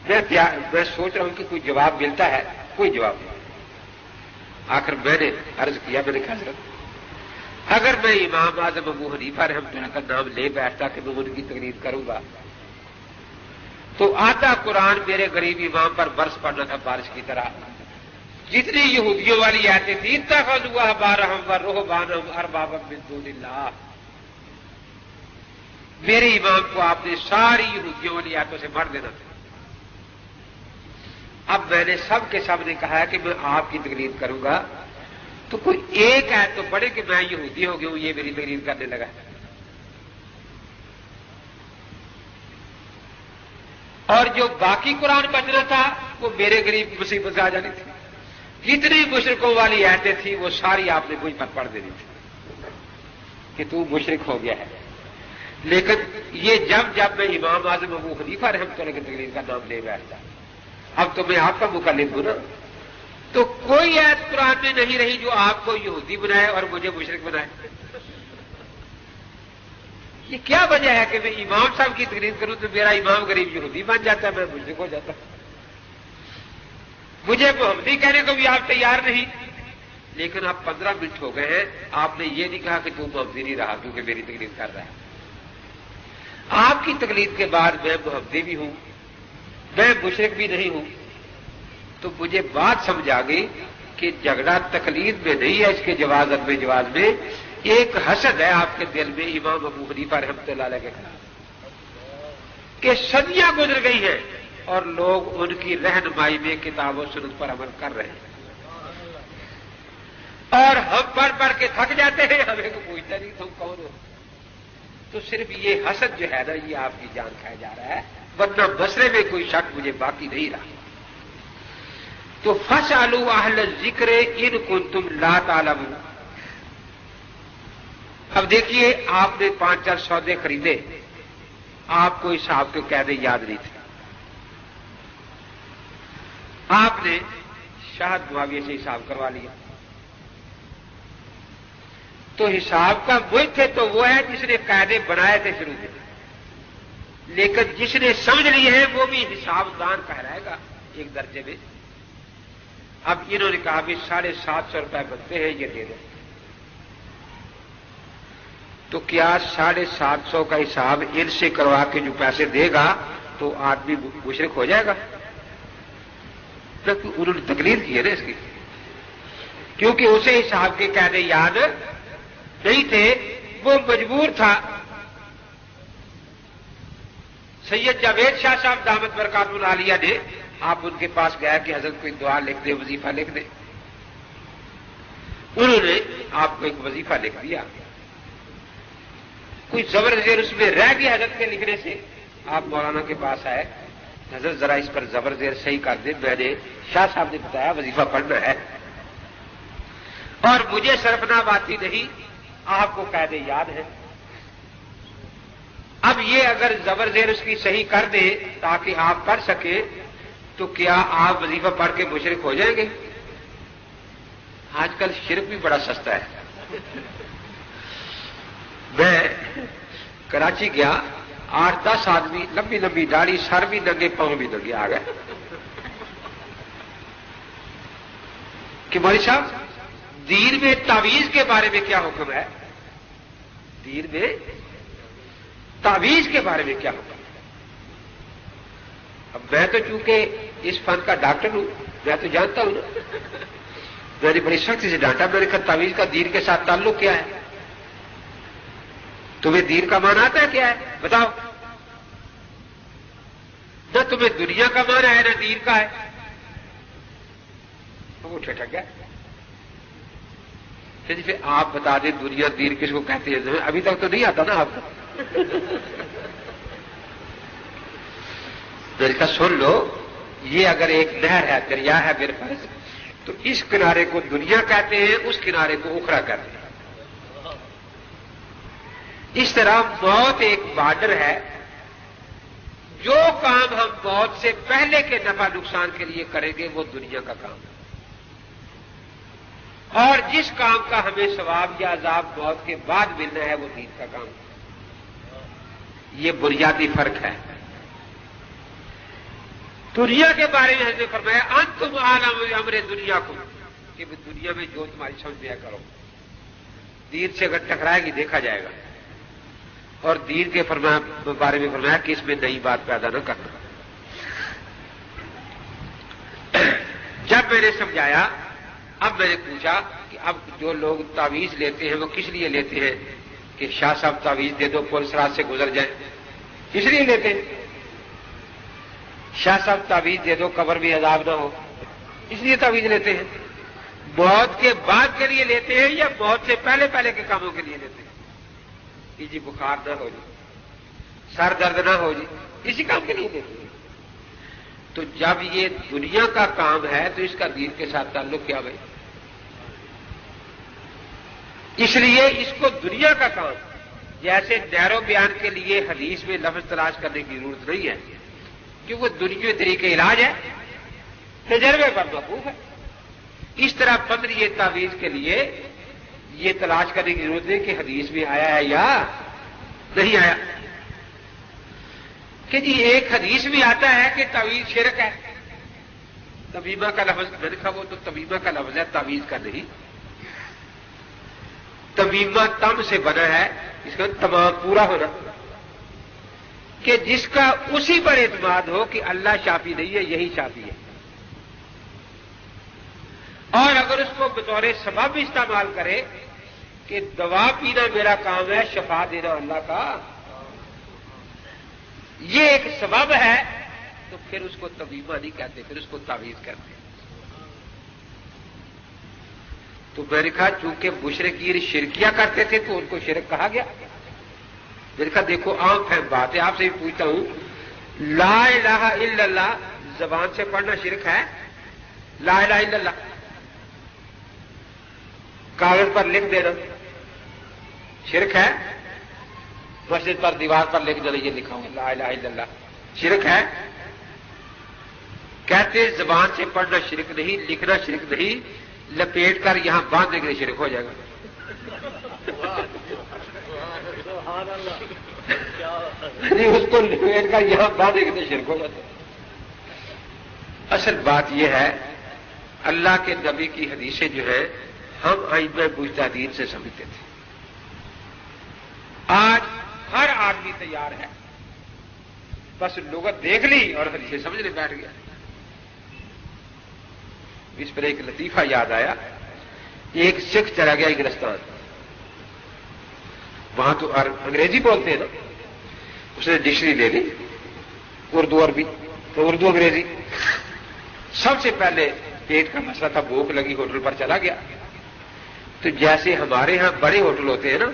میں سوچ رہا ہوں کہ کوئی جواب ملتا ہے، کوئی جواب نہیں. آخر میں نے عرض کیا، میں نے کہا حضرت اگر میں امام اعظم ابو حنیفہ رحمۃ اللہ کا نام لے بیٹھتا کہ میں ان کی تقلید کروں گا تو آدھا قرآن میرے غریب امام پر برس پڑنا تھا بارش کی طرح. جتنی یہودیوں والی آیتیں تھیں اتخذوا احبارهم ورهبانهم اربابا من دون اللہ، میرے امام کو آپ نے ساری یہودیوں والی آیتوں سے مار دینا تھا. اب میں نے سب کے سب نے کہا کہ میں آپ کی تقلید کروں گا تو کوئی ایک آیت تو پڑھے کہ میں یہودی ہو گیا ہوں، یہ میری تقلید کرنے لگا. اور جو باقی قرآن بچنا تھا وہ میرے غریب مصیبت سے آ جانی تھی. جتنی مشرکوں والی آیتیں تھیں وہ ساری آپ نے مجھ پر پڑھ دینی تھی کہ تو مشرک ہو گیا ہے. لیکن یہ جب میں امام اعظم ابو حنیفہ رحمۃ اللہ کی تقلید کا نام لے بیٹھتا، اب تو میں آپ کا مقلد ہوں نا، تو کوئی آیت قرآن میں نہیں رہی جو آپ کو یہودی بنائے اور مجھے مشرک بنائے. یہ کیا وجہ ہے کہ میں امام صاحب کی تقلید کروں تو میرا امام غریب یہودی بن جاتا ہے، میں مشرک ہو جاتا ہوں. مجھے محمدی کہنے کو بھی آپ تیار نہیں. لیکن اب 15 منٹ ہو گئے ہیں، آپ نے یہ نہیں کہا کہ تم محمدی نہیں رہا کیونکہ میری تقلید کر رہا ہے. آپ کی تقلید کے بعد میں محمدی بھی ہوں، میں مشرک بھی نہیں ہوں. تو مجھے بات سمجھ آ گئی کہ جھگڑا تقلید میں نہیں ہے، اس کے جواز میں ایک حسد ہے آپ کے دل میں امام ابو حنیفہ رحمۃ اللہ علیہ کے خلاف کہ صدیاں گزر گئی ہیں اور لوگ ان کی رہنمائی میں کتاب و سنت پر عمل کر رہے ہیں، اور ہم پڑھ کے تھک جاتے ہیں، ہمیں تو پوچھتا نہیں تم کون ہو. تو صرف یہ حسد جو ہے نا، یہ آپ کی جان کھایا جا رہا ہے، ورنہ مسئلے میں کوئی شک مجھے باقی نہیں رہا. تو فاسألوا اہل الذکر ان کنتم لا تعلمون. اب دیکھیے آپ نے 5-4 سودے خریدے، آپ کو حساب کے قاعدے یاد نہیں تھے، آپ نے شاہد معاویہ سے حساب کروا لیا. تو حساب کا وہی تھے تو وہ ہے جس نے قاعدے بنائے تھے شروع میں، لیکن جس نے سمجھ لیے ہیں وہ بھی حساب دان کہلائے گا. ایک درجے میں. اب انہوں نے کہا بھی 750 روپے بنتے ہیں یہ دے دو. تو کیا 750 کا حساب ان سے کروا کے جو پیسے دے گا تو آدمی مشرک ہو جائے گا؟ انہوں نے تقریر کی ہے نا اس کی، کیونکہ اسے حساب کے قاعدے یاد نہیں تھے، وہ مجبور تھا. سید جاوید شاہ صاحب دامت برکات العالیہ نے، آپ ان کے پاس گیا کہ حضرت کوئی دعا لکھ دے، وظیفہ لکھ دے. انہوں نے آپ کو ایک وظیفہ لکھ دیا. کوئی زبر زیر اس میں رہ گیا حضرت کے لکھنے سے. آپ مولانا کے پاس آئے، حضرت ذرا اس پر زبر زیر صحیح کر دیں، میں نے شاہ صاحب نے بتایا وظیفہ پڑھنا ہے اور مجھے صرفنام آتی نہیں، آپ کو قاعدے یاد ہے. اب یہ اگر زبر زیر اس کی صحیح کر دیں تاکہ آپ پڑھ سکیں تو کیا آپ وظیفہ پڑھ کے مشرک ہو جائیں گے؟ آج کل شرک بھی بڑا سستا ہے. میں کراچی گیا، 8-10 آدمی، لمبی لمبی داڑھی، سر بھی ننگے، پاؤں بھی ننگے آ گئے کہ مولوی صاحب دین میں تعویذ کے بارے میں کیا حکم ہے؟ دین میں تعویذ کے بارے میں کیا حکم ہے؟ اب میں تو چونکہ اس فن کا ڈاکٹر ہوں، میں تو جانتا ہوں نا. میں نے بڑی سختی سے ڈانٹا. میں نے کہا تعویذ کا دین کے ساتھ تعلق کیا ہے؟ تمہیں دین کا معنی آتا ہے کیا ہے؟ بتاؤ. نہ تمہیں دنیا کا معنی ہے نہ دین کا ہے. وہ ٹھٹک گیا. پھر آپ بتا دیں دنیا دین کس کو کہتے ہیں؟ ابھی تک تو نہیں آتا نا آپ کو. میں نے کہا سن لو، یہ اگر ایک نہر ہے، دریا ہے میرے پاس، تو اس کنارے کو دنیا کہتے ہیں، اس کنارے کو اخرا کہتے ہیں. اس طرح موت ایک بارڈر ہے. جو کام ہم موت سے پہلے کے نفع نقصان کے لیے کریں گے وہ دنیا کا کام ہے، اور جس کام کا ہمیں ثواب یا عذاب موت کے بعد ملنا ہے وہ دین کا کام ہے. یہ بنیادی فرق ہے. دنیا کے بارے میں حضرت نے فرمایا انتم عالم امر دنیا کو، کہ دنیا میں جو تمہاری سمجھ میں کرو. دین سے اگر ٹکرائے گی دیکھا جائے گا. اور دین کے بارے میں فرمایا کہ اس میں نئی بات پیدا نہ کرنا. جب میں نے سمجھایا، اب میں نے پوچھا کہ اب جو لوگ تعویذ لیتے ہیں وہ کس لیے لیتے ہیں؟ کہ شاہ صاحب تعویذ دے دو پولیس رات سے گزر جائیں، اس لیے لیتے ہیں. شاہ صاحب تعویذ دے دو قبر بھی عذاب نہ ہو، اس لیے تعویذ لیتے ہیں. موت کے بعد کے لیے لیتے ہیں یا موت سے پہلے پہلے کے کاموں کے لیے لیتے ہیں؟ کہ جی بخار نہ ہو جائے، سر درد نہ ہو جائے، اسی کام کے لیے لیتے ہیں. تو جب یہ دنیا کا کام ہے تو اس کا دین کے ساتھ تعلق کیا بھائی؟ اس لیے اس کو دنیا کا کام، جیسے نہرو بیان کے لیے حدیث میں لفظ تلاش کرنے کی ضرورت نہیں ہے کیونکہ وہ دنیا طریقے علاج ہے، تجربے پر موقوف ہے. اس طرح 15 تعویذ کے لیے یہ تلاش کرنے کی ضرورت نہیں کہ حدیث میں آیا ہے یا نہیں آیا. کہ جی ایک حدیث بھی آتا ہے کہ تعویذ شرک ہے. تمیمہ کا لفظ میں نے کہا وہ تو تمیمہ کا لفظ ہے، تعویذ کا نہیں. تمیمہ تم سے بنا ہے، اس کا تمام پورا ہونا، کہ جس کا اسی پر اعتماد ہو کہ اللہ شافی نہیں ہے، یہی شافی ہے. اور اگر اس کو بطور سبب بھی استعمال کرے کہ دوا پینا میرا کام ہے، شفا دینا اللہ کا یہ ایک سبب ہے، تو پھر اس کو تمیمہ نہیں کہتے، پھر اس کو تعویذ کہتے ہیں. تو میں نے کہا چونکہ مشرکین شرکیہ کرتے تھے تو ان کو شرک کہا گیا. میں نے کہا دیکھو عام فہم بات ہے، آپ سے بھی پوچھتا ہوں، لا الہ الا اللہ زبان سے پڑھنا شرک ہے؟ لا الہ الا اللہ کاغذ پر لکھ دینا شرک ہے؟ مسجد پر دیوار پر لکھ دینا یہ لکھا ہوں لا الہ الا اللہ شرک ہے؟ کہتے زبان سے پڑھنا شرک نہیں، لکھنا شرک نہیں، لپیٹ کر یہاں باندھنے کے لیے شرک ہو جائے گا. اس کو لپیٹ کر یہاں باندھنے کے لیے شرک ہو جاتا ہے. اصل بات یہ ہے اللہ کے نبی کی حدیثیں جو ہیں ہم ائمہ مجتہدین سے سمجھتے تھے. آج ہر آدمی تیار ہے، بس لغت دیکھ لی اور حدیثیں سمجھنے بیٹھ گیا. اس پر ایک لطیفہ یاد آیا. ایک سکھ چلا گیا انگلستان، وہاں تو انگریزی بولتے ہیں نا. اس نے ڈکشنری لے لی، اردو عربی تو اردو انگریزی. سب سے پہلے پیٹ کا مسئلہ تھا، بھوک لگی، ہوٹل پر چلا گیا. تو جیسے ہمارے ہاں بڑے ہوٹل ہوتے ہیں نا،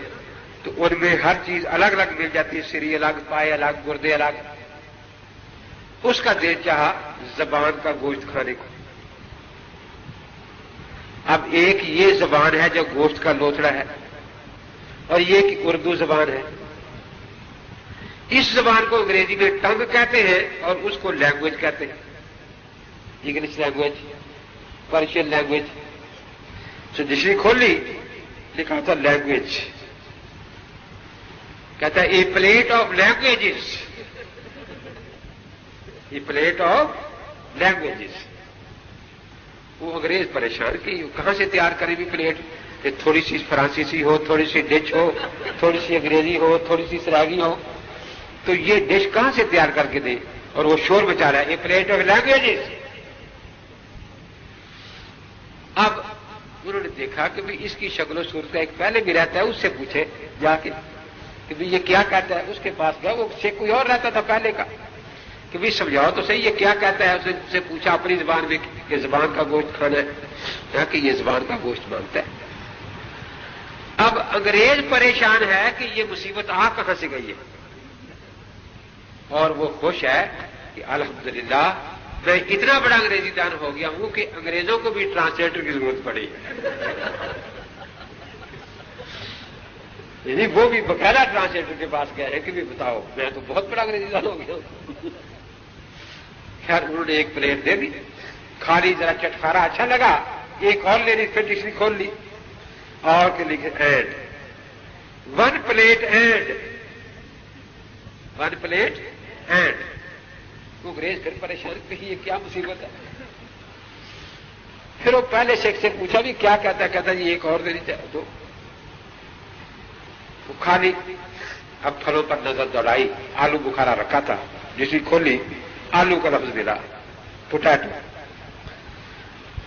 تو ان میں ہر چیز الگ الگ مل جاتی ہے، سری الگ، پائے الگ، گردے الگ. اس کا دل چاہا زبان کا گوشت کھانے کو. اب ایک یہ زبان ہے جو گوشت کا لوتڑا ہے، اور یہ کہ اردو زبان ہے. اس زبان کو انگریزی میں ٹنگ کہتے ہیں اور اس کو لینگویج کہتے ہیں. English language, Persian language. تو ڈکشنری کھول لی، لکھا تھا لینگویج. کہتا ہے a plate of languages, a plate of languages. وہ انگریز پریشان کی کہاں سے تیار کرے بھی پلیٹ، کہ تھوڑی سی فرانسیسی ہو، تھوڑی سی ڈچ ہو، تھوڑی سی انگریزی ہو، تھوڑی سی سراگی ہو. تو یہ ڈش کہاں سے تیار کر کے دے؟ اور وہ شور مچا رہا ہے اے پلیٹ آف لینگویجز. اب انہوں نے دیکھا کہ بھی اس کی شکل و صورت کا ایک پہلے بھی رہتا ہے، اس سے پوچھے جا کے کہ بھی یہ کیا کہتا ہے. اس کے پاس گیا، وہ سے کوئی اور رہتا تھا پہلے کا، کہ بھی سمجھاؤ تو صحیح یہ کیا کہتا ہے. اس سے پوچھا اپنی زبان میں کہ زبان کا گوشت کھانا ہے، کہ یہ زبان کا گوشت مانگتا ہے. اب انگریز پریشان ہے کہ یہ مصیبت آ کہاں سے گئی ہے، اور وہ خوش ہے کہ الحمدللہ میں اتنا بڑا انگریزی دان ہو گیا ہوں کہ انگریزوں کو بھی ٹرانسلیٹر کی ضرورت پڑی. یعنی وہ بھی باقاعدہ ٹرانسلیٹر کے پاس گئے ہیں کہ بھی بتاؤ میں تو بہت بڑا انگریزی دان ہو گیا ہوں. خیر انہوں نے ایک پلیٹ دے دی، کھا لی، ذرا چٹکارا اچھا لگا. ایک اور لے لی، پھر ڈکشنری کھول لی اور کہ لکھے and, one plate and, one plate and. وہ انگریز پھر پریشان کہ یہ کیا مصیبت ہے. پھر وہ پہلے شیخ سے پوچھا بھی کیا کہتا ہے، کہتا ہے یہ ایک اور دینی چاہے تو. وہ کھا لی. اب پھلوں پر نظر دوڑائی، آلو بخارا رکھا تھا، جسے کھولی آلو کا لفظ ملا، پوٹیٹو.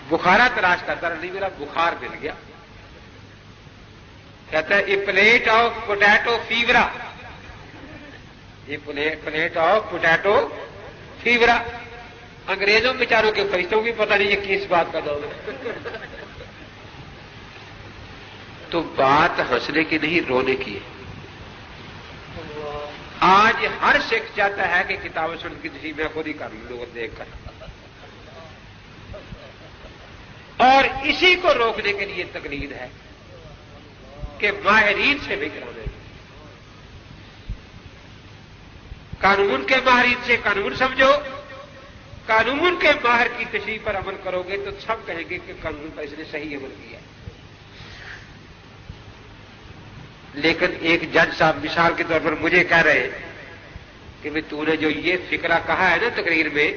بخارا تلاش کرتا رہا، نہیں ملا، بخار مل گیا. کہتا ہے اے پلیٹ آف پوٹیٹو فیورا، یہ پلیٹ آف پوٹیٹو فیورا. انگریزوں بیچاروں کے فرشتوں بھی پتہ نہیں یہ کس بات کا نام ہے. تو بات ہنسنے کی نہیں، رونے کی ہے. آج ہر سکھ چاہتا ہے کہ کتاب و سنت کی تشریح میں خود ہی کر لوں لوگ دیکھ کر، اور اسی کو روکنے کے لیے تقلید ہے کہ ماہرین سے بھی کرانے. قانون کے ماہرین سے قانون سمجھو، قانون کے ماہر کی تشریح پر عمل کرو گے تو سب کہیں گے کہ قانون پر اس نے صحیح عمل کیا. لیکن ایک جج صاحب مثال کے طور پر مجھے کہہ رہے ہیں کہ بھی تو نے جو یہ فکرہ کہا ہے نا تقریر میں،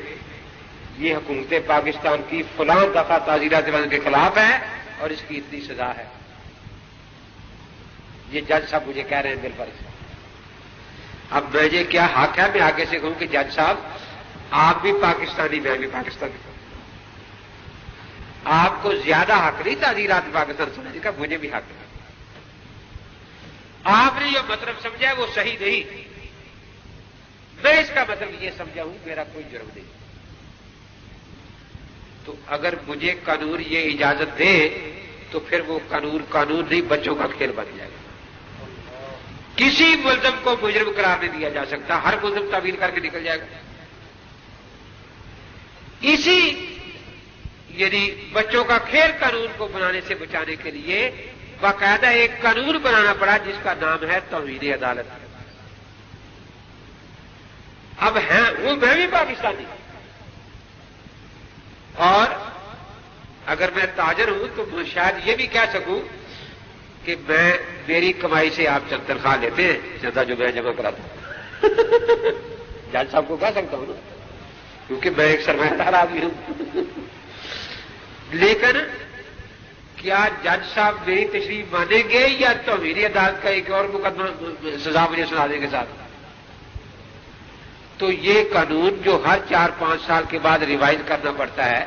یہ حکومت پاکستان کی فلاں دفعہ تعزیرات دیوان کے خلاف ہے اور اس کی اتنی سزا ہے. یہ جج صاحب مجھے کہہ رہے ہیں دل پر. اب مجھے کیا حق ہے میں آگے سے کہوں کہ جج صاحب آپ بھی پاکستانی، میں بھی پاکستانی. آپ کو زیادہ حق نہیں تعزیرات پاکستان سننے کا، مجھے بھی حق ہے. آپ نے جو مطلب سمجھا ہے وہ صحیح نہیں، میں اس کا مطلب یہ سمجھا ہوں میرا کوئی جرم نہیں. تو اگر مجھے قانون یہ اجازت دے تو پھر وہ قانون نہیں، بچوں کا کھیل بن جائے گا. کسی ملزم کو مجرم قرار نہیں دیا جا سکتا، ہر ملزم تعویل کر کے نکل جائے گا. اسی یعنی بچوں کا کھیل قانون کو بنانے سے بچانے کے لیے باقاعدہ ایک قانون بنانا پڑا جس کا نام ہے توحید عدالت. اب ہیں وہ میں بھی پاکستانی، اور اگر میں تاجر ہوں تو میں شاید یہ بھی کہہ سکوں کہ میری کمائی سے آپ چند تنخواہ لیتے ہیں، چندہ جو میں جمع کراتا ہوں. جج صاحب کو کہہ سکتا ہوں نا. کیونکہ میں ایک سرمایہ دار آدمی ہوں. لیکن کیا جج صاحب میری تشریف مانیں گے یا تو میری عدالت کا ایک اور مقدمہ سزا مجھے سنا دیں گے ساتھ؟ تو یہ قانون جو ہر 4-5 سال کے بعد ریوائز کرنا پڑتا ہے،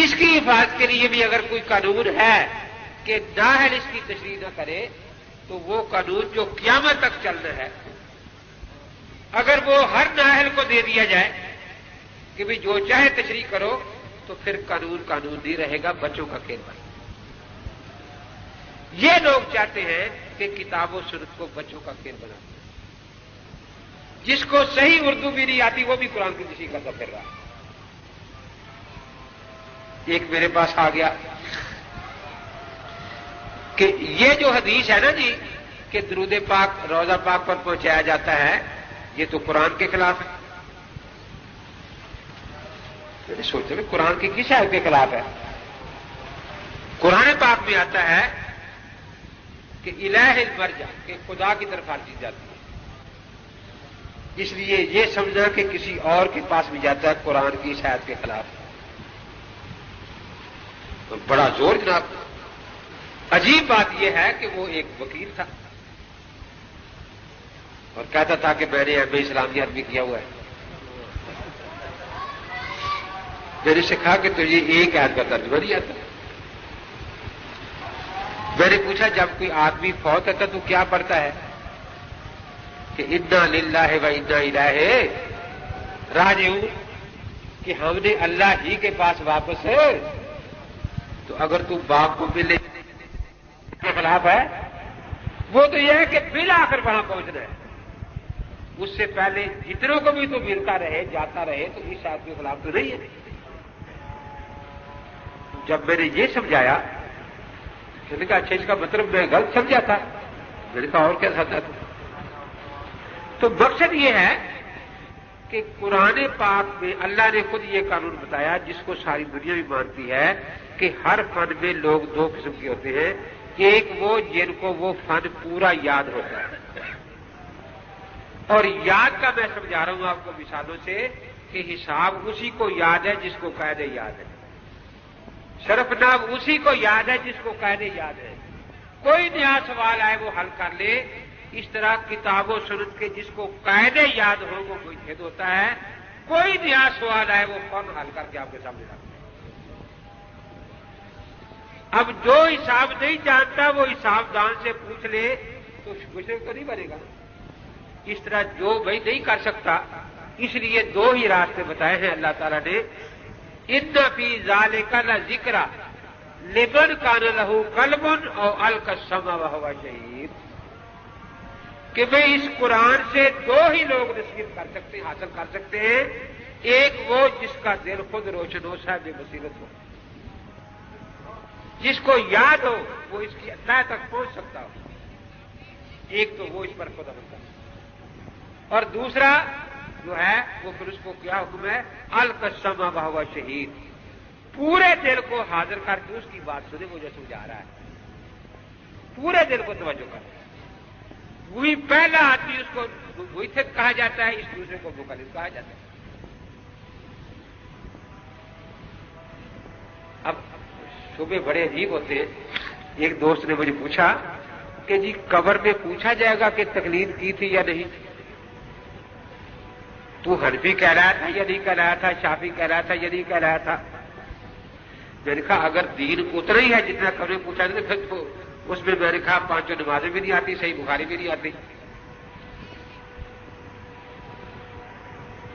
اس کی حفاظت کے لیے بھی اگر کوئی قانون ہے کہ نااہل اس کی تشریح نہ کرے تو وہ قانون جو قیامت تک چلنا ہے، اگر وہ ہر نااہل کو دے دیا جائے کہ بھی جو چاہے تشریح کرو تو پھر قانون نہیں رہے گا، بچوں کا کھیل بنے. یہ لوگ چاہتے ہیں کہ کتاب و سنت کو بچوں کا کھیل بنا دیں. جس کو صحیح اردو بھی نہیں آتی وہ بھی قرآن کی تشریح کرتا پھر رہا. ایک میرے پاس آ گیا کہ یہ جو حدیث ہے نا جی کہ درود پاک روضہ پاک پر پہنچایا جاتا ہے، یہ تو قرآن کے خلاف ہے. میں نے سوچا کہ قرآن کی کس آیت کے خلاف ہے؟ قرآن پاک میں آتا ہے کہ الہ المرجع، کہ خدا کی طرف عرضی جاتی ہے. اس لیے یہ سمجھنا کہ کسی اور کے پاس بھی جاتا ہے قرآن کی اس آیت کے خلاف. تو بڑا زور جناب. عجیب بات یہ ہے کہ وہ ایک وکیل تھا اور کہتا تھا کہ میں نے ایم.اے. اسلامیات بھی کیا ہوا ہے. میں نے سکھا کہ تجھے ایک آیت کا ترجمہ نہیں آتا. میں نے پوچھا جب کوئی آدمی فوت ہوتا تو کیا پڑھتا ہے؟ کہ انا للہ و انا الیہ راجعون، کہ ہم نے اللہ ہی کے پاس واپس ہے. تو اگر تو باپ کو ملے کے خلاف ہے، وہ تو یہ ہے کہ بالآخر وہاں پہنچنا ہے. اس سے پہلے جتنوں کو بھی تو ملتا رہے جاتا رہے تو اس آیت کے خلاف تو نہیں ہے. جب میں نے یہ سمجھایا میں نے کہا اچھا اس کا مطلب میں غلط سمجھا تھا. میں نے کہا اور کیا سمجھا تھا؟ تو مقصد یہ ہے کہ قرآن پاک میں اللہ نے خود یہ قانون بتایا جس کو ساری دنیا بھی مانتی ہے کہ ہر فن میں لوگ 2 قسم کے ہوتے ہیں. ایک وہ جن کو وہ فن پورا یاد ہوتا ہے، اور یاد کا میں سمجھا رہا ہوں آپ کو مثالوں سے کہ حساب اسی کو یاد ہے جس کو قاعدے یاد ہے، صرف نام اسی کو یاد ہے جس کو قاعدے یاد ہے. کوئی نیا سوال آئے وہ حل کر لے. اس طرح کتاب و سنت کے جس کو قاعدے یاد ہو وہ مجتہد ہوتا ہے. کوئی نیا سوال آئے وہ فوراً حل کر کے آپ کے سامنے رکھتا ہے. اب جو حساب نہیں جانتا وہ حساب دان سے پوچھ لے تو مشرک تو نہیں بنے گا. اس طرح جو بھائی نہیں کر سکتا، اس لیے 2 ہی راستے بتائے ہیں اللہ تعالیٰ نے. ان فی ذالک لذکر لمن کان لہ قلب او القی السمع وهو شہید، کہ میں اس قرآن سے 2 ہی لوگ نصیب کر سکتے ہیں، حاصل کر سکتے ہیں. ایک وہ جس کا دل خود روشن ہو، صاحب بصیرت ہو، جس کو یاد ہو وہ اس کی اللہ تک پہنچ سکتا ہو. ایک تو وہ اس پر خود عمل کرتا، اور دوسرا جو ہے وہ پھر اس کو کیا حکم ہے؟ القی السمع وهو شہید، پورے دل کو حاضر کر کے اس کی بات سنے وہ جو سمجھا رہا ہے، پورے دل کو توجہ کر. وہی پہلا آدمی اس کو وہی سے کہا جاتا ہے، اس دوسرے کو مکلف کہا جاتا ہے. اب شعبے بڑے عجیب ہوتے ہیں. ایک دوست نے مجھے پوچھا کہ جی قبر میں پوچھا جائے گا کہ تقلید کی تھی یا نہیں؟ تو حنفی کہہ رہا تھا یا نہیں کہہ رہا تھا، شافعی کہہ رہا تھا یا نہیں کہہ رہا تھا؟ میں نے کہا اگر دین اتنا ہی ہے جتنا قبر میں پوچھا جائے پھر تو اس میں نے کہا 5 نمازیں بھی نہیں آتی، صحیح بخاری بھی نہیں آتی.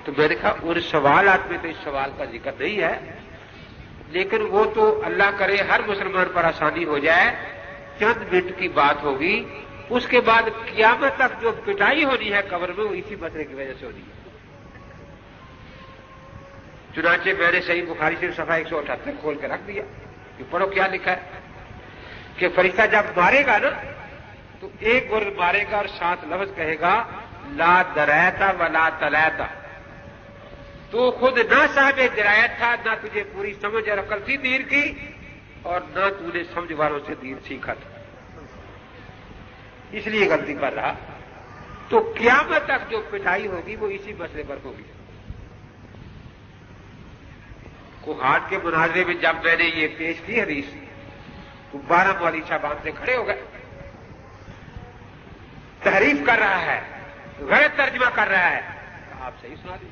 تو میں نے کہا ان سوالات میں تو اس سوال کا ذکر نہیں ہے، لیکن وہ تو اللہ کرے ہر مسلمان پر آسانی ہو جائے، چند منٹ کی بات ہوگی. اس کے بعد قیامت تک جو پٹائی ہونی ہے قبر میں وہ اسی مسئلے کی وجہ سے ہونی ہے. چنانچہ میں نے صحیح بخاری سے صفحہ 178 کھول کے رکھ دیا کہ پڑھو کیا لکھا ہے کہ فرشتہ جب مارے گا نا تو ایک گرد مارے گا اور 7 لفظ کہے گا لا دریتا ولا تلیتا، تو خود نہ صاحب درایت تھا، نہ تجھے پوری سمجھ اور عقل تھی دین کی، اور نہ تو نے سمجھ والوں سے دین سیکھا تھا، اس لیے غلطی کر رہا. تو قیامت تک جو پٹائی ہوگی وہ اسی مسئلے پر ہوگی. کوہاٹ کے مناظرے میں جب میں نے یہ پیش کی حدیث تو 12 مولوی صاحبان سے کھڑے ہو گئے. تحریف کر رہا ہے, غلط ترجمہ کر رہا ہے. آپ صحیح سنا دیں,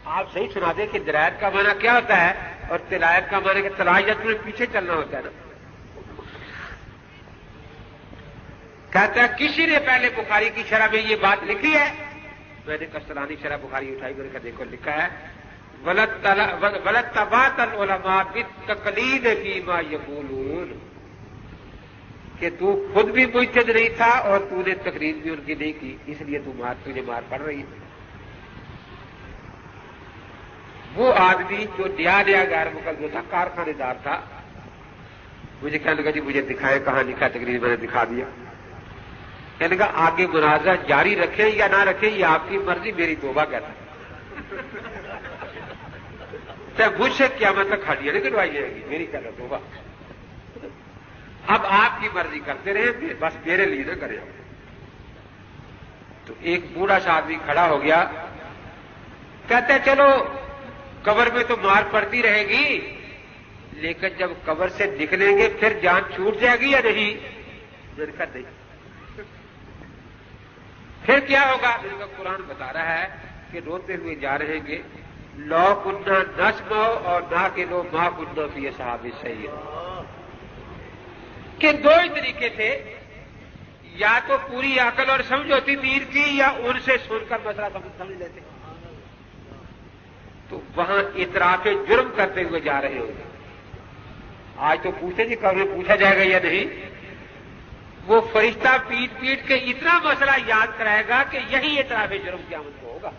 آپ صحیح سنا دیں کہ درایت کا معنی کیا ہوتا ہے اور تلایت کا معنی کہ تلایت میں پیچھے چلنا ہوتا ہے نا. کہتا ہے کسی نے پہلے بخاری کی شرح میں یہ بات لکھی ہے. میں نے کستلانی شرح بخاری اٹھائی, میں نے کہا دیکھو لکھا ہے ولتبات العلماء بالتقلید فیما یقولون, کہ تو خود بھی مجتہد نہیں تھا اور تو نے تقلید بھی ان کی نہیں کی, اس لیے تجھے مار پڑ رہی ہے. وہ آدمی جو نیا غیر مقدم تھا, کارخانے دار تھا, مجھے کہنے لگا جی مجھے دکھائے کہاں لکھا تقریر, میں نے دکھا دیا. کہنے لگا آگے مناظرہ جاری رکھیں یا نہ رکھیں یہ آپ کی مرضی, میری توبہ کہتا ہے. مجھ سے قیامت تک ہڈیاں نہیں کٹوائی جائے گی, میری کہتا توبہ. اب آپ کی مرضی کرتے رہے, بس میرے لیے نہ کریں. تو ایک بوڑھا سا آدمی کھڑا ہو گیا, کہتے چلو قبر میں تو مار پڑتی رہے گی, لیکن جب قبر سے نکلیں گے پھر جان چھوٹ جائے گی یا نہیں؟ میں نے کہا نہیں. پھر کیا ہوگا؟ میں نے کہا قرآن بتا رہا ہے کہ روتے ہوئے جا رہے گے لو کننا نسمع اور نہ کہ لو ما کننا فی اصحاب السعیر, کہ دو ہی طریقے تھے, یا تو پوری عقل اور سمجھ ہوتی پیر کی یا ان سے سن کر مسئلہ سمجھ لیتے. تو وہاں اعتراف جرم کرتے ہوئے جا رہے ہوں گے. آج تو پوچھے جی کبھی پوچھا جائے گا یا نہیں. وہ فرشتہ پیٹ پیٹ کے اتنا مسئلہ یاد کرائے گا کہ یہی اعتراف جرم قیامت کو ہوگا.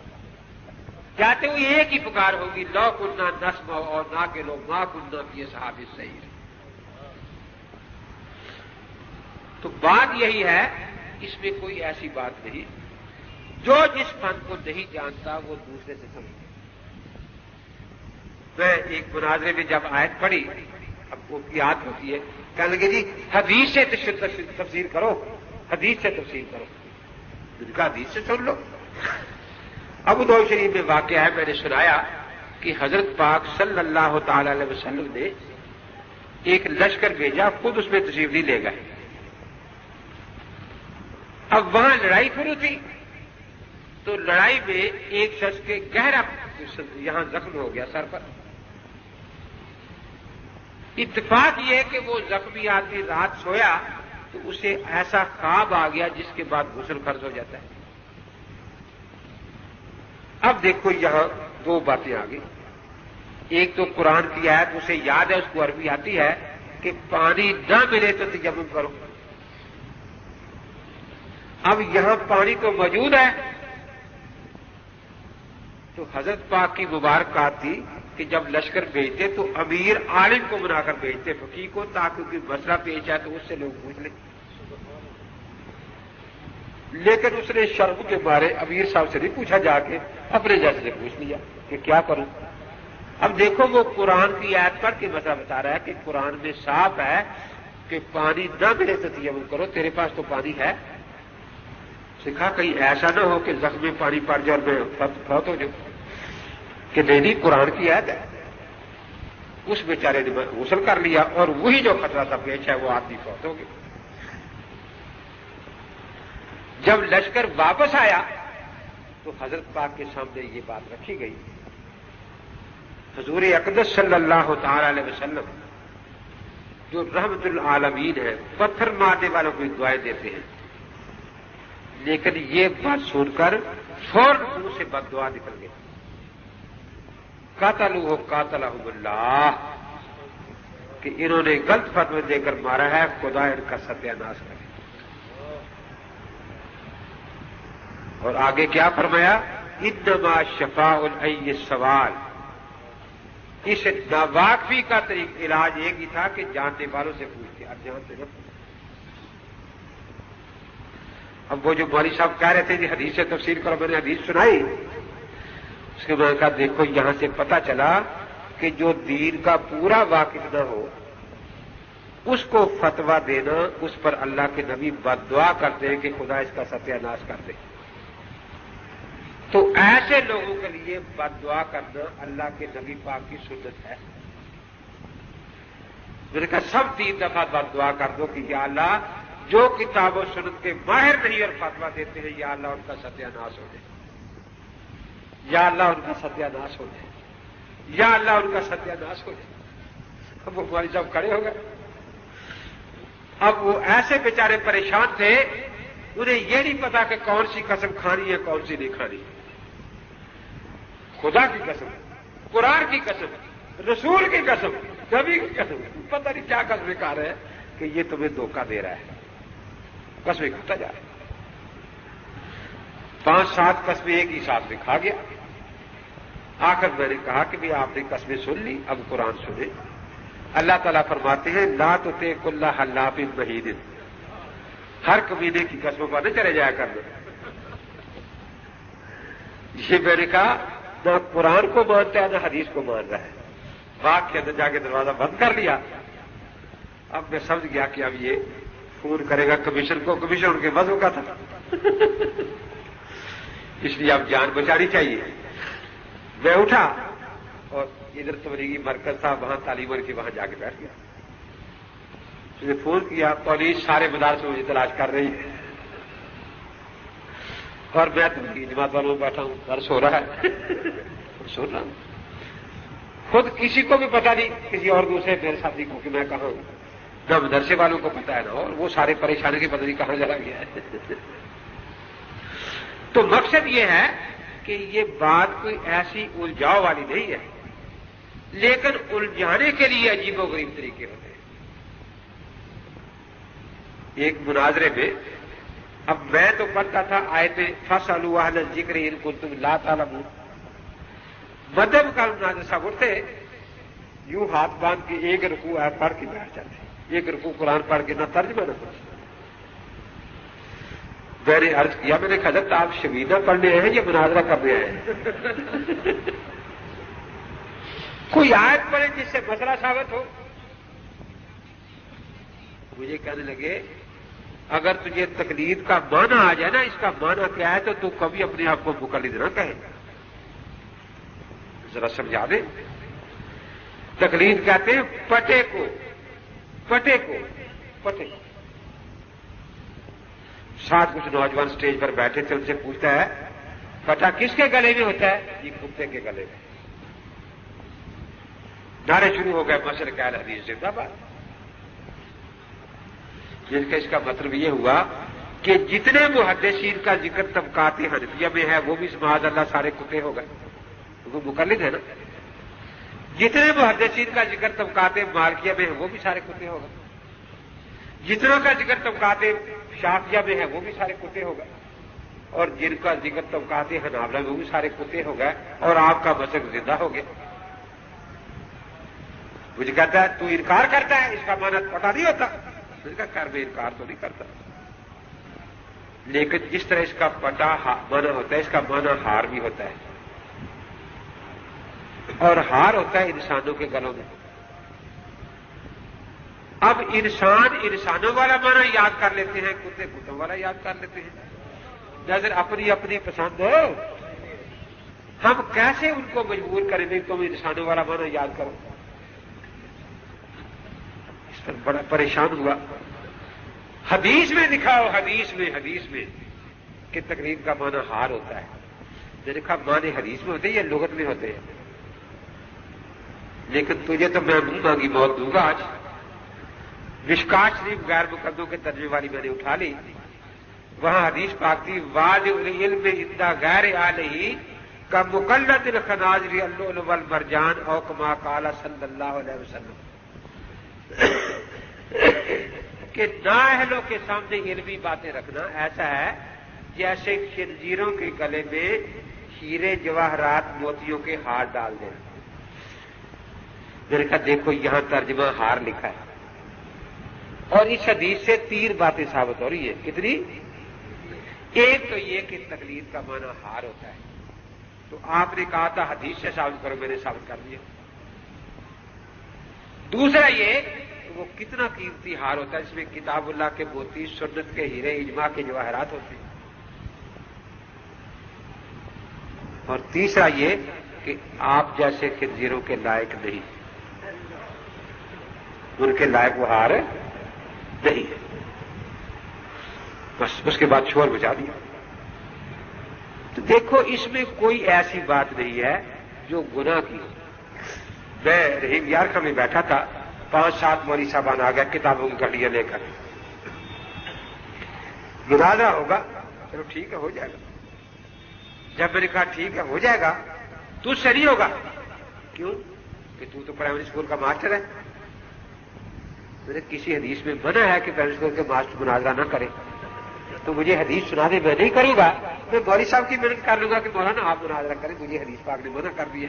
جاتے ہوئے ایک ہی پکار ہوگی لو کننا نسمع اور نہ کہ لو ما کننا فی اصحاب السعیر. تو بات یہی ہے, اس میں کوئی ایسی بات نہیں. جو جس فن کو نہیں جانتا وہ دوسرے سے سمجھتا. میں ایک مناظرے میں جب آیت پڑھی, اب وہ یاد ہوتی ہے, کہنے لگے جی حدیث سے تفسیر کرو, حدیث سے تفسیر کرو. میں نے کہا حدیث سے سن لو. ابو داؤد شریف میں واقعہ ہے, میں نے سنایا کہ حضرت پاک صلی اللہ تعالی علیہ وسلم نے ایک لشکر بھیجا, خود اس میں تشریف نہیں لے گئے. اب وہاں لڑائی شروع تھی, تو لڑائی میں ایک شخص کے گہرا یہاں زخم ہو گیا سر پر. اتفاق یہ ہے کہ وہ زخمی آدمی رات سویا تو اسے ایسا خواب آ گیا جس کے بعد غسل فرض ہو جاتا ہے. اب دیکھو یہاں دو باتیں آ گئی. ایک تو قرآن کی آیت اسے یاد ہے, اس کو عربی آتی ہے کہ پانی نہ ملے تو تیمم کرو. اب یہاں پانی تو موجود ہے, تو حضرت پاک کی مبارکات تھی کہ جب لشکر بھیجتے تو امیر عالم کو بنا کر بھیجتے, فقیہ کو, تاکہ کوئی مسئلہ پیش آئے تو اس سے لوگ پوچھ لیں. لیکن اس نے شرم کے مارے امیر صاحب سے نہیں پوچھا, جا کے اپنے جیسے سے پوچھ لیا کہ کیا کروں. اب دیکھو وہ قرآن کی آیت پڑھ کے مسئلہ بتا رہا ہے کہ قرآن میں صاف ہے کہ پانی نہ ملے تو تیمم کرو, تیرے پاس تو پانی ہے. سکھا کہیں ایسا نہ ہو کہ زخم میں پانی پڑ جائے اور میں فوت ہو جاؤں, کہ نہیں قرآن کی آیت ہے. اس بیچارے نے غسل کر لیا اور وہی جو خطرہ تھا پیش ہے وہ آدمی فوت ہو گیا. جب لشکر واپس آیا تو حضرت پاک کے سامنے یہ بات رکھی گئی. حضور اقدس صلی اللہ تعالی علیہ وسلم جو رحمت العالمین ہے, پتھر مارنے والوں کو دعائیں دیتے ہیں, لیکن یہ بات سن کر فوراً منہ سے بد دعا نکل گئی. قاتلوہ قاتلہم اللہ, کہ انہوں نے غلط فتوی دے کر مارا ہے, خدا ان کا ستیہ ناش کرے. اور آگے کیا فرمایا, انما شفاء العی السوال. اس ناواقفی کا علاج ایک ہی تھا کہ جاننے والوں سے پوچھتے, اب جانتے نہ. اب وہ جو مولوی صاحب کہہ رہے تھے جی حدیث سے تفسیر کرو, میں نے حدیث سنائی. اس کے بعد کہا دیکھو یہاں سے پتہ چلا کہ جو دین کا پورا واقف نہ ہو اس کو فتویٰ دینا, اس پر اللہ کے نبی بد دعا کرتے ہیں کہ خدا اس کا ستیہ ناش کر دے. تو ایسے لوگوں کے لیے بد دعا کرنا اللہ کے نبی پاک کی سنت ہے. میں نے کہا سب 3 دفعہ بد دعا کر دو کہ یا اللہ جو کتاب و سنت کے ماہر نہیں اور فتوا دیتے ہیں یا اللہ ان کا ستیہ ناش ہو جائے, یا اللہ ان کا ستیہ ناش ہو جائے, یا اللہ ان کا ستیہ ناش ہو جائے. اب وہ مولوی صاحب کھڑے ہو گئے. اب وہ ایسے بیچارے پریشان تھے, انہیں یہ نہیں پتا کہ کون سی قسم کھانی ہے کون سی نہیں کھانی. خدا کی قسم, قرآن کی قسم, رسول کی قسم, نبی کی قسم, پتہ نہیں کیا قسمیں کھا رہے ہیں کہ یہ تمہیں دھوکہ دے رہا ہے. قسمیں کھاتا جا رہا ہے. 5-7 قسمیں ایک ہی ساتھ میں کھا گیا. آخر میں نے کہا کہ بھی آپ نے قسمیں سن لی, اب قرآن سنیں. اللہ تعالیٰ فرماتے ہیں لا تطع کل حلاف مہین, ہر کمینے کی قسموں پر نہ چلے جایا کرنا. یہ میں نے کہا نہ قرآن کو مانتا ہے نہ حدیث کو مان رہا ہے. باغ کے اندر جا کے دروازہ بند کر لیا. اب میں سمجھ گیا کہ اب یہ فون کرے گا کمیشن کو, کمیشن ان کے وضو کا تھا. اس لیے اب جان بچانی چاہیے. میں اٹھا اور ادھر تبلیغی مرکز تھا, وہاں تعلیم کی, وہاں جا کے بیٹھ گیا. اس نے فون کیا, پولیس سارے مدارس سے مجھے تلاش کر رہی ہے اور میں تبلیغی جماعت والوں میں بیٹھا ہوں, درس ہو رہا ہے, سن رہا ہوں. خود کسی کو بھی پتا نہیں, کسی اور دوسرے میرے ساتھی کو کہ میں کہاں ہوں, نہ مدرسے والوں کو پتا ہے نا, اور وہ سارے پریشانی کی پتہ نہیں کہاں چلا گیا ہے. تو مقصد یہ ہے کہ یہ بات کوئی ایسی الجھاؤ والی نہیں ہے, لیکن الجھانے کے لیے عجیب و غریب طریقے ہوتے ہیں. ایک مناظرے میں, اب میں تو پڑھتا تھا آیتیں فاسألوا اہل الذکر ان کنتم لا تعلمون. مدب کا مناظر صاحب اٹھتے یوں ہاتھ باندھ کے ایک رکوع ہے پڑھ کے بیٹھ جاتے, ایک رکوع قرآن پڑھ کے نہ ترجمہ نہ کچھ. میں نے عرض کیا, میں نے کہا حضرت آپ شمیدہ پڑھنے آئے ہیں یا مناظرہ کرنے آئے ہیں؟ کوئی آیت پڑھے جس سے مسئلہ ثابت ہو. مجھے کہنے لگے اگر تجھے تقلید کا معنی آ جائے نا, اس کا معنی کیا ہے, تو تو کبھی اپنے آپ کو مقلد نہ کہے. ذرا سمجھا دیں. تقلید کہتے ہیں پٹے کو, پٹے کو, پٹے. ساتھ کچھ نوجوان سٹیج پر بیٹھے تھے, ان سے پوچھتا ہے پٹا کس کے گلے میں ہوتا ہے؟ یہ کتے کے گلے میں. نعرے شروع ہو گئے مشرق اہل حدیث زندہ باد. جن کا اس کا مطلب یہ ہوا کہ جتنے محدثین کا ذکر طبقات حنفیہ میں ہے وہ بھی معاذ اللہ سارے کتے ہو گئے, وہ مقلد ہے نا. جتنے محدثین کا ذکر طبقات مالکیہ میں ہے وہ بھی سارے کتے ہو گئے. جتنوں کا ذکر طبقات شافعیہ میں ہے وہ بھی سارے کتے ہو گئے, اور جن کا ذکر طبقات حنابلہ میں وہ بھی سارے کتے ہو گئے, اور آپ کا مسلک زندہ ہو گیا. مجھے کہتا ہے تو انکار کرتا ہے, اس کا معنی پتہ نہیں ہوتا. میں نے کہا کر, میں انکار تو نہیں کرتا, لیکن جس طرح اس کا پٹا معنی ہوتا ہے, اس کا معنی ہار بھی ہوتا ہے, اور ہار ہوتا ہے انسانوں کے گلوں میں. اب انسان انسانوں والا معنی یاد کر لیتے ہیں, کتے کتوں والا یاد کر لیتے ہیں. نظر اپنی اپنی پسند ہو, ہم کیسے ان کو مجبور کریں گے تم انسانوں والا معنی یاد کرو. اس پر بڑا پریشان ہوا. حدیث میں دکھاؤ, حدیث میں کہ تقلید کا معنی ہار ہوتا ہے. میں نے کہا معنی حدیث میں ہوتے ہیں یا لغت میں ہوتے ہیں؟ لیکن تجھے تو میں منہ مانگی موت دوں گا. آج مشکات شریف غیر مقدموں کے ترجمے والی میں نے اٹھا لی, وہاں حدیث پاک تھی واجب العلم عند غیر علیہ کا مقلد الخنازر اللؤلؤ والمرجان او کما قال صلی اللہ علیہ وسلم, کہ نااہلوں کے سامنے علمی باتیں رکھنا ایسا ہے جیسے خنزیروں کے گلے میں ہیرے جواہرات موتیوں کے ہار ڈال دیں. میں نے کہا دیکھو یہاں ترجمہ ہار لکھا ہے, اور اس حدیث سے 3 باتیں ثابت ہو رہی ہے. کتنی؟ ایک تو یہ کہ تقلید کا معنی ہار ہوتا ہے, تو آپ نے کہا تھا حدیث سے ثابت کرو, میں نے ثابت کر دیا. دوسرا یہ کہ وہ کتنا قیمتی ہار ہوتا ہے, اس میں کتاب اللہ کے موتی, سنت کے ہیرے, اجماع کے جواہرات ہوتے ہیں. اور تیسرا یہ کہ آپ جیسے خنزیروں کے لائق نہیں، ان کے لائق وہ ہار نہیں ہے. بس اس کے بعد شور بچا دیا. تو دیکھو اس میں کوئی ایسی بات نہیں ہے جو گناہ کی. میں رحیم یار میں بیٹھا تھا، 5-7 مولوی صاحبان آ گیا کتابوں کی گڈیاں لے کر. مناظرہ ہوگا، چلو ٹھیک ہے ہو جائے گا. جب میں نے کہا ٹھیک ہے ہو جائے گا، تو سے نہیں ہوگا. کیوں؟ کہ تو پرائمری اسکول کا ماسٹر ہے. میں نے کسی حدیث میں منع ہے کہ پرائمری اسکول کے ماسٹر مناظرہ نہ کرے، تو مجھے حدیث سنا دے، میں نہیں کروں گا. میں مولوی صاحب کی محنت کر لوں گا کہ مولانا آپ مناظرہ کریں، مجھے حدیث پاک نے منع کر دیا.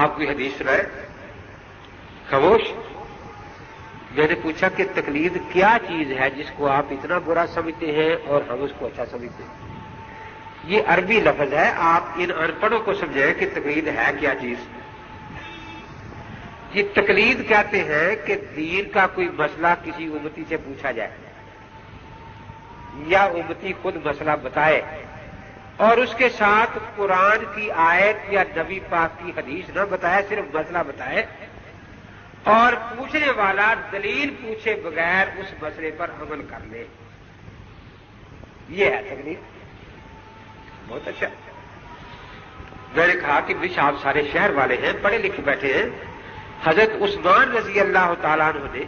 آپ کوئی حدیث سنائے؟ خاموش. میں نے پوچھا کہ تقلید کیا چیز ہے جس کو آپ اتنا برا سمجھتے ہیں اور ہم اس کو اچھا سمجھتے ہیں؟ یہ عربی لفظ ہے، آپ ان ان پڑھوں کو سمجھیں کہ تقلید ہے کیا چیز. یہ تقلید کہتے ہیں کہ دین کا کوئی مسئلہ کسی امتی سے پوچھا جائے یا امتی خود مسئلہ بتائے اور اس کے ساتھ قرآن کی آیت یا نبی پاک کی حدیث نہ بتائے، صرف مسئلہ بتائے اور پوچھنے والا دلیل پوچھے بغیر اس مسئلے پر عمل کر لے. یہ ہے تقلید. بہت اچھا. میں نے کہا کہ بش آپ سارے شہر والے ہیں، پڑھے لکھے بیٹھے ہیں. حضرت عثمان رضی اللہ تعالیٰ عنہ نے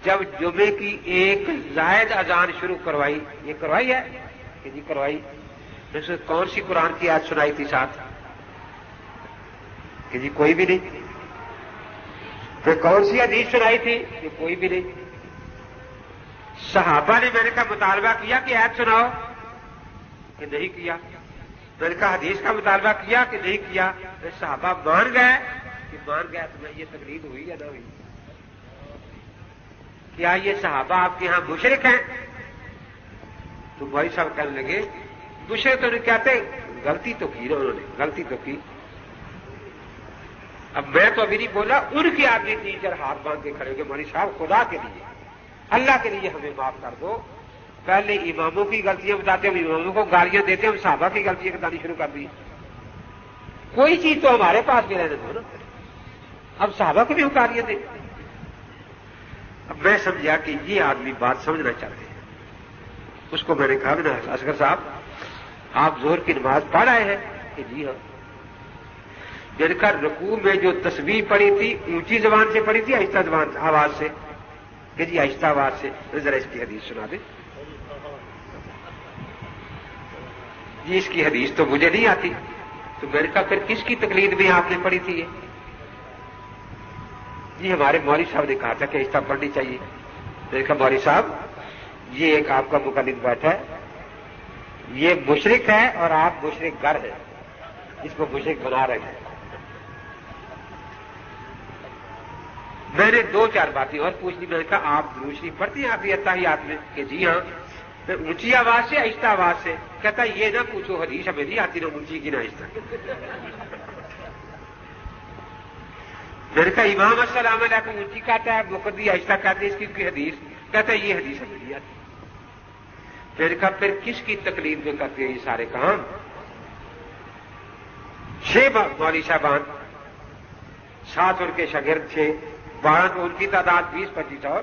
جب جمعے کی ایک زائد اذان شروع کروائی، یہ کروائی ہے کہ جی کروائی، اس نے کون سی قرآن کی آیت سنائی تھی ساتھ؟ کہ جی کوئی بھی نہیں. پھر کون سی حدیث سنائی تھی؟ کہ کوئی بھی نہیں. صحابہ نے میں نے کہا مطالبہ کیا کہ آیت سناؤ؟ کہ نہیں کیا. میں نے کہا حدیث کا مطالبہ کیا کہ نہیں کیا. پھر صحابہ مان گئے کہ مان گیا. تو میں یہ تقلید ہوئی یا نہ ہوئی؟ کیا یہ صحابہ آپ کے ہاں مشرک ہیں؟ تو بھائی صاحب کہنے لگے مشرک تو نہیں کہتے، غلطی تو کی نا انہوں نے، غلطی تو کی. اب میں تو ابھی نہیں بولا، ان کے آگے ٹیچر ہاتھ باندھ کے کھڑے ہوئے، مولوی صاحب خدا کے لیے اللہ کے لیے ہمیں معاف کر دو. پہلے اماموں کی غلطیاں بتاتے ہیں، اماموں کو گالیاں دیتے ہیں، ہم صحابہ کی غلطیاں بتانی شروع کر دی. کوئی چیز تو ہمارے پاس بھی رہنے دو نا، اب صحابہ کو بھی ہم گالیاں دیں. اب میں سمجھا کہ یہ آدمی بات سمجھنا چاہتے ہیں. اس کو میں نے کہا نا اصغر صاحب آپ ظہر کی نماز پڑھ آئے ہیں؟ کہ جی ہاں. میں نے کہا رکوع میں جو تسبیح پڑھی تھی اونچی زبان سے پڑھی تھی آہستہ زبان آواز سے؟ کہ جی آہستہ آواز سے. ذرا اس کی حدیث سنا دیں. جی اس کی حدیث تو مجھے نہیں آتی. تو میں نے کہا پھر کس کی تقلید میں آپ نے پڑھی تھی یہ؟ جی ہمارے مولوی صاحب نے کہا تھا کہ آہستہ پڑھنی چاہیے. میں نے کہا مولوی صاحب یہ ایک آپ کا مقلد بیٹھا ہے، یہ مشرک ہے اور آپ مشرک گر ہیں، اس کو مشرک بنا رہے ہیں. میں نے 2-4 باتیں اور پوچھ لی. میں نے کہا آپ درود شریف پڑھتی ہیں آپ یہ اتحیات میں؟ کہ جی ہاں. میں اونچی آواز سے آہستہ آواز سے؟ کہتا یہ نہ پوچھو حدیث ہمیں نہیں آتی، نہ اونچی کی نہ آہستہ. میں نے کہا امام السلام علیکم اونچی کہتا ہے، مقتدی آہستہ کہتے ہیں، اس کی حدیث؟ کہتا ہے یہ حدیث ہمیں نہیں آتی. میں نے کہا پھر کس کی تقلید میں کرتے ہیں یہ سارے کام؟ 6 مولوی صاحبان، 7 ان کے شاگرد تھے، 12 تو ان کی تعداد 20-25 اور.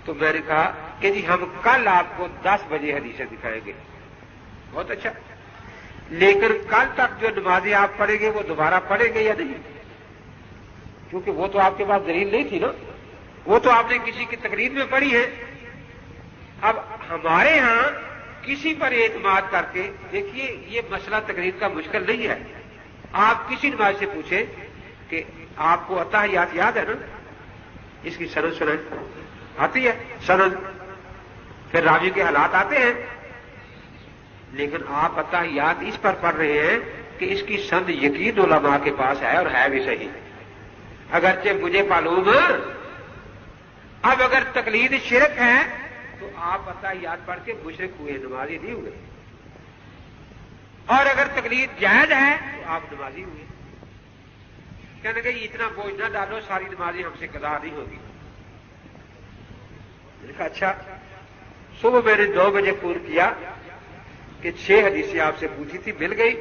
تو میں نے کہا کہ جی ہم کل آپ کو 10 بجے حدیثیں دکھائیں گے. بہت اچھا. لیکن کل تک جو نمازیں آپ پڑھیں گے وہ دوبارہ پڑھیں گے یا نہیں؟ کیونکہ وہ تو آپ کے پاس دلیل نہیں تھی نا، وہ تو آپ نے کسی کی تقلید میں پڑھی ہے. اب ہمارے ہاں کسی پر اعتماد کر کے دیکھیے، یہ مسئلہ تقلید کا مشکل نہیں ہے. آپ کسی نماز سے پوچھیں کہ آپ کو اتحیات یاد ہے نا، اس کی سند سنائیں. آتی ہے سند، پھر راوی کے حالات آتے ہیں. لیکن آپ اتحیات اس پر پڑھ رہے ہیں کہ اس کی سند یقین علماء کے پاس ہے اور ہے بھی صحیح، اگرچہ مجھے معلوم. اب اگر تقلید شرک ہے تو آپ اتحیات پڑھ کے مشرک ہوئے، نمازی نہیں ہوئے. اور اگر تقلید جائز ہے تو آپ نمازی ہوئے. کہنے کہ اتنا بوجھ نہ ڈالو، ساری نمازیں ہم سے قضا نہیں ہوگی. میں نے کہا اچھا صبح میں نے 9 بجے فون کیا کہ 6 حدیثیں آپ سے پوچھی تھی، مل گئی؟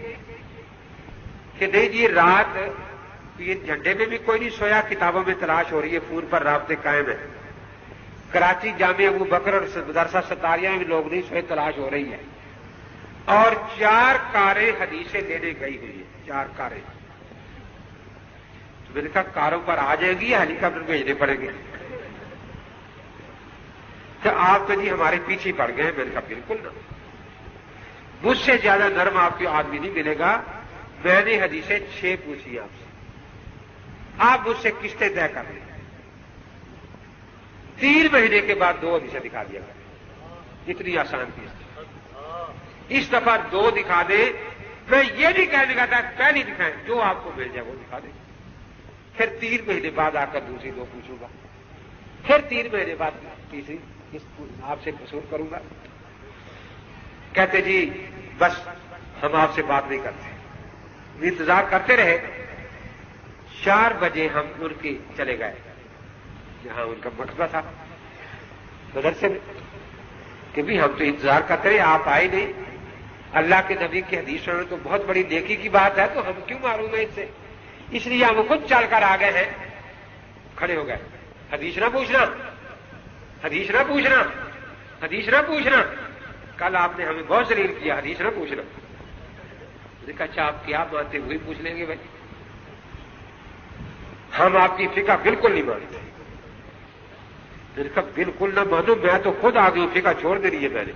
کہ نہیں جی، رات 3 گھنٹے میں بھی کوئی نہیں سویا، کتابوں میں تلاش ہو رہی ہے، فون پر رابطے قائم ہیں۔ کراچی جامع ابو بکر اور مدرسہ ستاریہ میں بھی لوگ نہیں سوئے، تلاش ہو رہی ہے۔ اور 4 کاریں حدیثیں لینے گئی ہوئی ہیں، 4 کاریں۔ تو میں نے کہا کاروں پر آ جائے گی یا ہیلی کاپٹر بھیجنے پڑیں گے؟ تو آپ تو جی ہمارے پیچھے پڑ گئے ہیں۔ میں نے کہا بالکل نہ، مجھ سے زیادہ نرم آپ کو آدمی نہیں ملے گا۔ میں نے حدیثیں 6 پوچھی آپ سے، آپ مجھ سے قسطیں طے کر لیں۔ 3 مہینے کے بعد 2 حدیثیں دکھا دیا گیا، اتنی آسان تھی۔ اس دفعہ 2 دکھا دیں، میں یہ نہیں کہنے کا تھا پہلی دکھائیں، جو آپ کو مل جائے وہ دکھا دیں۔ پھر 3 مہینے بعد آ کر دوسری 2 پوچھوں گا، پھر 3 مہینے بعد تیسری آپ سے وصول کروں گا۔ کہتے جی بس ہم آپ سے بات نہیں کرتے۔ انتظار کرتے رہے۔ 4 بجے ہم ان کے چلے گئے جہاں ان کا مقبرہ تھا مدرسے میں، کہ بھی ہم تو انتظار کرتے رہے، آپ آئے نہیں۔ اللہ کے نبی کی حدیث سننا تو بہت بڑی نیکی کی بات ہے، تو ہم کیوں معروم ہیں اس سے؟ اس لیے ہم خود چل کر آ گئے ہیں۔ کھڑے ہو گئے، حدیث نہ پوچھنا، حدیث نہ پوچھنا، حدیث نہ پوچھنا۔ کل آپ نے ہمیں بہت ذلیل کیا، حدیث نہ پوچھنا۔ میں نے کہا اچھا آپ کیا مانتے، وہی پوچھ لیں گے بھائی، ہم آپ کی فقہ بالکل نہیں مانتے۔ میں نے کہا بالکل نہ مانو، میں تو خود آ گئی ہوں، فقہ چھوڑ دے رہی ہے میں نے،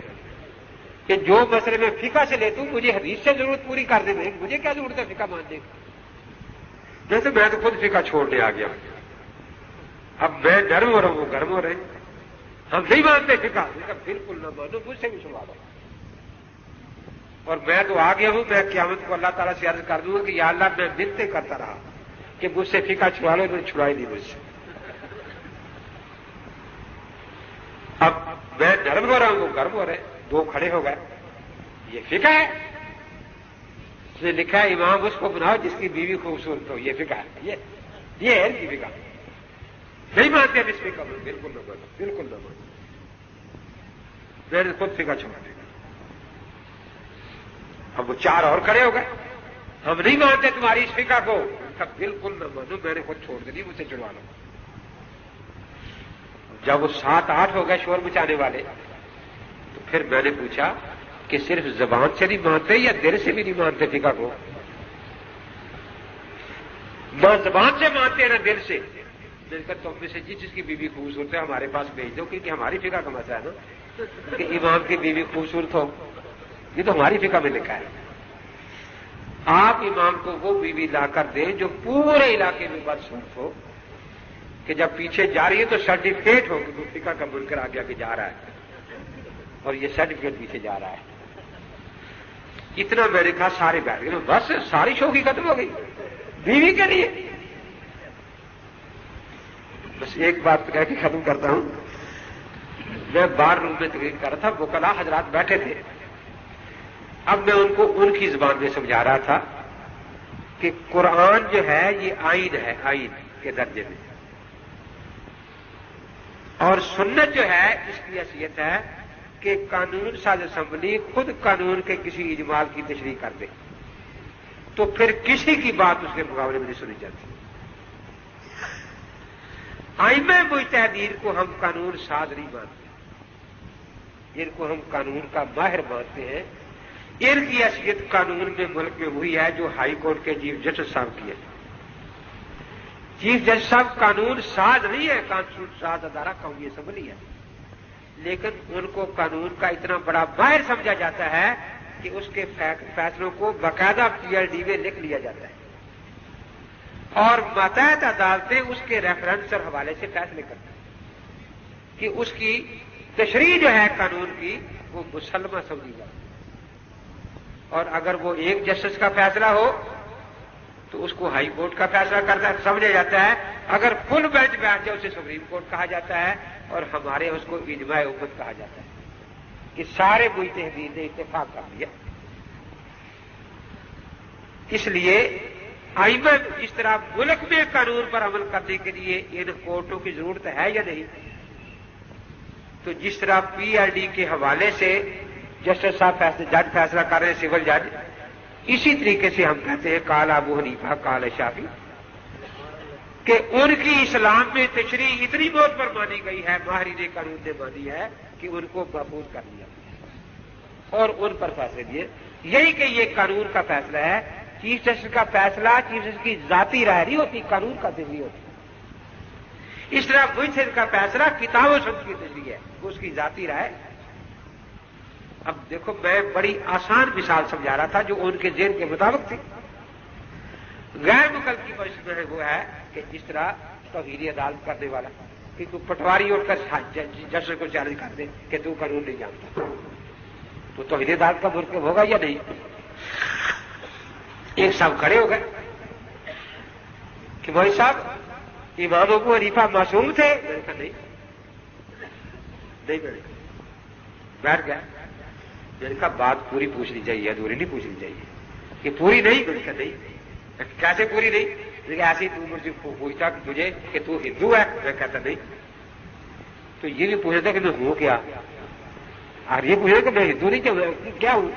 کہ جو مسئلے میں فقہ سے لیتا ہوں مجھے حدیث سے ضرورت پوری کر دے، مجھے کیا ضرورت ہے فقہ ماننے کی؟ جیسے میں تو خود فقہ چھوڑنے آ گیا۔ اب میں نرم ہو رہا ہوں، وہ گرم ہو رہے ہیں، ہم نہیں مانتے فقہ۔ میں نے کہا بالکل نہ مانو، مجھ سے بھی چھڑوا دو۔ اور میں تو آ گیا ہوں، میں قیامت کو اللہ تعالیٰ سے عرض کر دوں گا کہ یا اللہ میں منتیں کرتا رہا کہ مجھ سے فقہ چھڑوا لو، میں چھڑائی نہیں مجھ سے۔ اب میں نرم ہو رہا ہوں، وہ گرم ہو رہے ہیں۔ 2 کھڑے ہو گئے، یہ فقہ ہے؟ اس نے لکھا ہے امام اس کو بناؤ جس کی بیوی خوبصورت ہو، یہ فقہ ہے؟ یہ ہے ان کی فقہ؟ نہیں مانتے ہم اس فقہ میں، بالکل نہ مانو، بالکل نہ مانو۔ میں نے خود فقہ چھوڑ دیا۔ اب وہ 4 اور کھڑے ہو گئے، ہم نہیں مانتے تمہاری اس فقہ کو۔ بالکل نہ مانو، میں نے خود چھوڑ دی، مجھ سے چھڑوا لو۔ جب وہ 7-8 ہو گئے شور مچانے والے، تو پھر میں نے پوچھا کہ صرف زبان سے نہیں مانتے یا دل سے بھی نہیں مانتے فقہ کو؟ نہ زبان سے مانتے نہ دل سے۔ میں نے کہا تم میں سے جس کی بیوی خوبصورت ہے ہمارے پاس بھیج دو، کیونکہ ہماری فقہ کا مسئلہ ہے نا کہ امام کی بیوی خوبصورت ہو، یہ تو ہماری فقہ میں لکھا ہے۔ آپ امام کو وہ بیوی لا کر دیں جو پورے علاقے میں بدصورت ہو، کہ جب پیچھے جا رہی ہے تو سرٹیفکیٹ ہو کہ وہ فقہ کا منکر آگے آگے جا رہا ہے اور یہ سرٹیفکیٹ پیچھے جا رہا ہے۔ اتنا میں نے کہا سارے بیٹھ گئے، بس ساری شوخی ختم ہو گئی بیوی کے لیے۔ بس ایک بات کہہ کے ختم کرتا ہوں۔ میں بار روم میں تقریر کر رہا تھا، وکلاء حضرات بیٹھے تھے۔ اب میں ان کو ان کی زبان میں سمجھا رہا تھا کہ قرآن جو ہے یہ آئین ہے، آئین کے درجے میں، اور سنت جو ہے اس کی حیثیت ہے کہ قانون ساز اسمبلی خود قانون کے کسی اجمال کی تشریح کر دے، تو پھر کسی کی بات اس کے مقابلے میں نہیں سنی جاتی۔ ائمہ مجتہدین کو ہم قانون ساز نہیں مانتے، ان کو ہم قانون کا ماہر مانتے ہیں۔ ان کی حیثیت قانون میں ملک میں ہوئی ہے جو ہائی کورٹ کے چیف جسٹس صاحب کی ہے۔ چیف جسٹس صاحب قانون ساز نہیں ہے، قانون ساز ادارہ قومی اسمبلی ہے، لیکن ان کو قانون کا اتنا بڑا ماہر سمجھا جاتا ہے کہ اس کے فیصلوں کو باقاعدہ PhD میں لکھ لیا جاتا ہے، اور ماتحت عدالتیں اس کے ریفرنس اور حوالے سے فیصلے کرتی ہیں کہ اس کی تشریح جو ہے قانون کی وہ مسلمہ سمجھی جاتی ہے۔ اور اگر وہ ایک جسٹس کا فیصلہ ہو تو اس کو ہائی کورٹ کا فیصلہ کرتا ہے سمجھا جاتا ہے، اگر فل بینچ بیٹھ جائے اسے سپریم کورٹ کہا جاتا ہے، اور ہمارے اس کو اجماع امت کہا جاتا ہے کہ سارے مجتہدین نے اتفاق کر لیا۔ اس لیے ائمہ اس طرح ملک میں قانون پر عمل کرنے کے لیے ان کورٹوں کی ضرورت ہے یا نہیں؟ تو جس طرح پی ایل ڈی کے حوالے سے جسٹس صاحب جج فیصلہ کر رہے ہیں سول جج، اسی طریقے سے ہم کہتے ہیں قال ابو حنیفہ قال شافعی، کہ ان کی اسلام میں تشریح اتنی موت پر مانی گئی ہے، ماہرین قانون نے مانی ہے کہ ان کو محفوظ کر لیا اور ان پر فیصلے دیے. یہی کہ یہ قانون کا فیصلہ ہے. چیف جسٹس کا فیصلہ چیف جسٹس کی ذاتی رائے نہیں ہوتی، قانون کا تشریح ہوتی. اس طرح مجتہد کا فیصلہ کتاب و سنت کی تشریح ہے، اس کی ذاتی رائے. اب دیکھو میں بڑی آسان مثال سمجھا رہا تھا جو ان کے ذہن کے مطابق تھی. غیر مکلف کی بحث میں وہ ہے کہ جس طرح توہین عدالت کرنے والا کہ تو پٹواری اٹھ کر جسٹس کو چیلنج کر دے کہ تو قانون نہیں جانتا، تو توہین عدالت کا مرتکب ہوگا یا نہیں؟ ایک صاحب کھڑے ہو گئے کہ بھائی صاحب امام ابو حنیفہ معصوم تھے. میں نے کہا نہیں بیٹھ گیا. میں نے کہا بات پوری پوچھنی چاہیے، ادھوری نہیں پوچھنی چاہیے. کہ پوری نہیں؟ میں نے کہا نہیں. کیسے پوری نہیں؟ لیکن ایسے ہی تو مجھے پوچھتا مجھے کہ تو ہندو ہے؟ میں کہتا نہیں. تو یہ بھی پوچھا تھا کہ میں ہوں کیا، اور یہ پوچھا کہ میں ہندو نہیں کیا ہوں.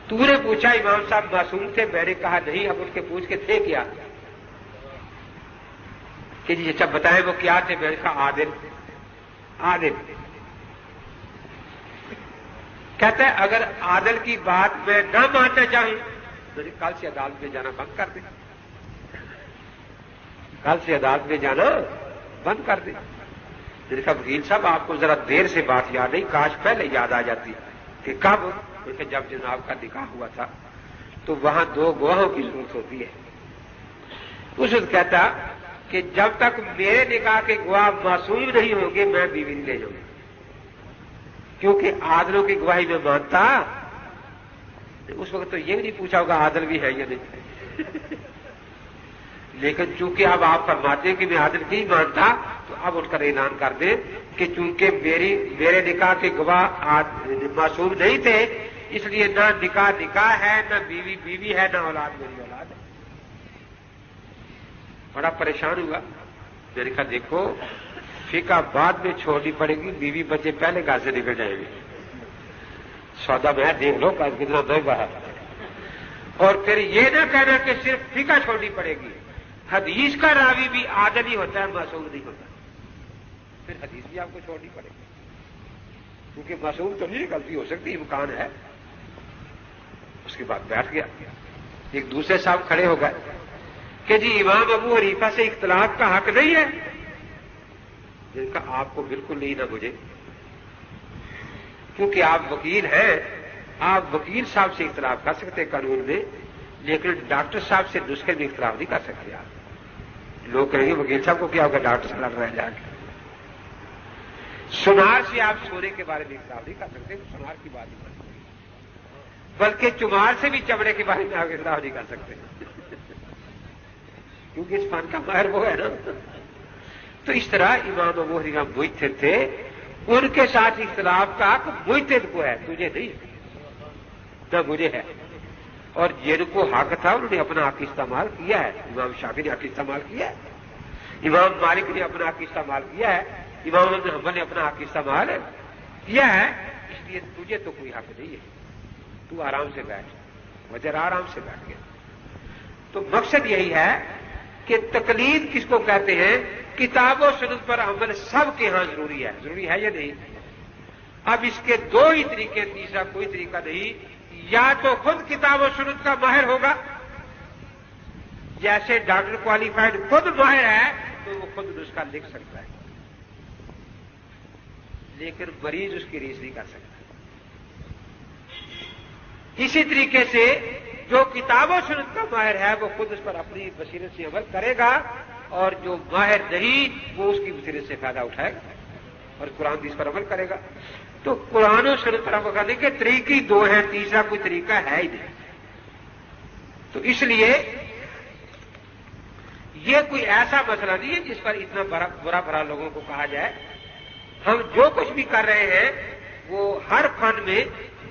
تو نے پوچھا امام صاحب معصوم تھے؟ میں نے کہا نہیں. اب اس کے پوچھ کے تھے کیا؟ کہ جی اچھا بتائیں وہ کیا تھے؟ میں نے کہا عادل. کہتا ہے اگر عادل کی بات میں نہ ماننا چاہوں تو کل سے عدالت میں جانا بند کر دیں. کل سے عدالت میں جانا بند کر دیں. میں نے کہا وکیل صاحب آپ کو ذرا دیر سے بات یاد نہیں، کاش پہلے یاد آ جاتی کہ کب. کہ جب جناب کا نکاح ہوا تھا تو وہاں 2 گواہوں کی ضرورت ہوتی ہے. اس وقت کہتا کہ جب تک میرے نکاح کے گواہ معصوم نہیں ہوں گے میں بیوی نہیں لے جاؤں گا، کیونکہ عادلوں کی گواہی میں مانتا. اس وقت تو یہ بھی نہیں پوچھا ہوگا عادل بھی ہے یا نہیں. لیکن چونکہ اب آپ فرماتے ہیں کہ میں عادل نہیں مانتا تو اب ان کا اعلان کر دیں کہ چونکہ میرے نکاح کے گواہ معصوم نہیں تھے اس لیے نہ نکاح ہے، نہ بیوی ہے، نہ اولاد میری اولاد ہے. بڑا پریشان ہوا. میں نے کہا دیکھو فقہ بعد میں چھوڑنی پڑے گی، بیوی بچے پہلے گھر سے نکل جائیں گے. سودا میں دیکھ لو کتنا دو باہر. اور پھر یہ نہ کہنا کہ صرف فقہ چھوڑنی پڑے گی، حدیث کا راوی بھی عادل ہی ہوتا ہے، معصوم نہیں ہوتا. پھر حدیث بھی آپ کو چھوڑنی پڑے گی کیونکہ معصوم تو نہیں، غلطی ہو سکتی، امکان ہے. اس کے بعد بیٹھ گیا. ایک دوسرے صاحب کھڑے ہو گئے کہ جی امام ابو حنیفہ سے اختلاف کا حق نہیں ہے. جن کا آپ کو بالکل نہیں نہ مجھے، کیونکہ آپ وکیل ہیں، آپ وکیل صاحب سے اختلاف کر سکتے قانون میں، لیکن ڈاکٹر صاحب سے نسخے میں اختلاف نہیں کر سکتے. آپ لوگ کہیں گے وکیل صاحب کو کیا ہوگا، ڈاکٹر سے لڑ رہے جا کے. سنار سے آپ سونے کے بارے میں اختلاف نہیں کر سکتے، سنار کی بات نہیں کر سکتے، بلکہ چمار سے بھی چمڑے کے بارے میں آپ اختلاف نہیں کر سکتے کیونکہ اس فن کا ماہر وہ ہے نا. تو اس طرح امام ابو حنیفہ مجتہد تھے، ان کے ساتھ اختلاف کا حق مجتہد کو ہے، تجھے نہیں، نہ مجھے ہے. اور جن کو حق تھا انہوں نے اپنا حق استعمال کیا ہے. امام شافعی نے حق استعمال کیا ہے، امام مالک نے اپنا حق استعمال کیا ہے، امام ابن حنبل نے اپنا حق استعمال کیا ہے. اس لیے تجھے تو کوئی حق نہیں ہے، تو آرام سے بیٹھ. وجہ آرام سے بیٹھ گیا. تو مقصد یہی ہے کہ تقلید کس کو کہتے ہیں؟ کتاب و سنت پر عمل سب کے ہاں ضروری ہے یا نہیں؟ اب اس کے 2 ہی طریقے، تیسرا کوئی طریقہ نہیں. یا تو خود کتاب و سنت کا ماہر ہوگا، جیسے ڈاکٹر کوالیفائڈ خود ماہر ہے تو وہ خود نسخہ لکھ سکتا ہے، لیکن مریض اس کی ریس نہیں کر سکتا. اسی طریقے سے جو کتاب و سنت کا ماہر ہے وہ خود اس پر اپنی بصیرت سے عمل کرے گا، اور جو ماہر نہیں وہ اس کی بصیرت سے فائدہ اٹھائے گا اور قرآن حدیث پر عمل کرے گا. تو قرآن و سنت پر عمل کرنے کے طریقے 2 ہیں، تیسرا کوئی طریقہ ہے ہی نہیں. تو اس لیے یہ کوئی ایسا مسئلہ نہیں ہے جس پر اتنا برا بھرا لوگوں کو کہا جائے. ہم جو کچھ بھی کر رہے ہیں وہ ہر فن میں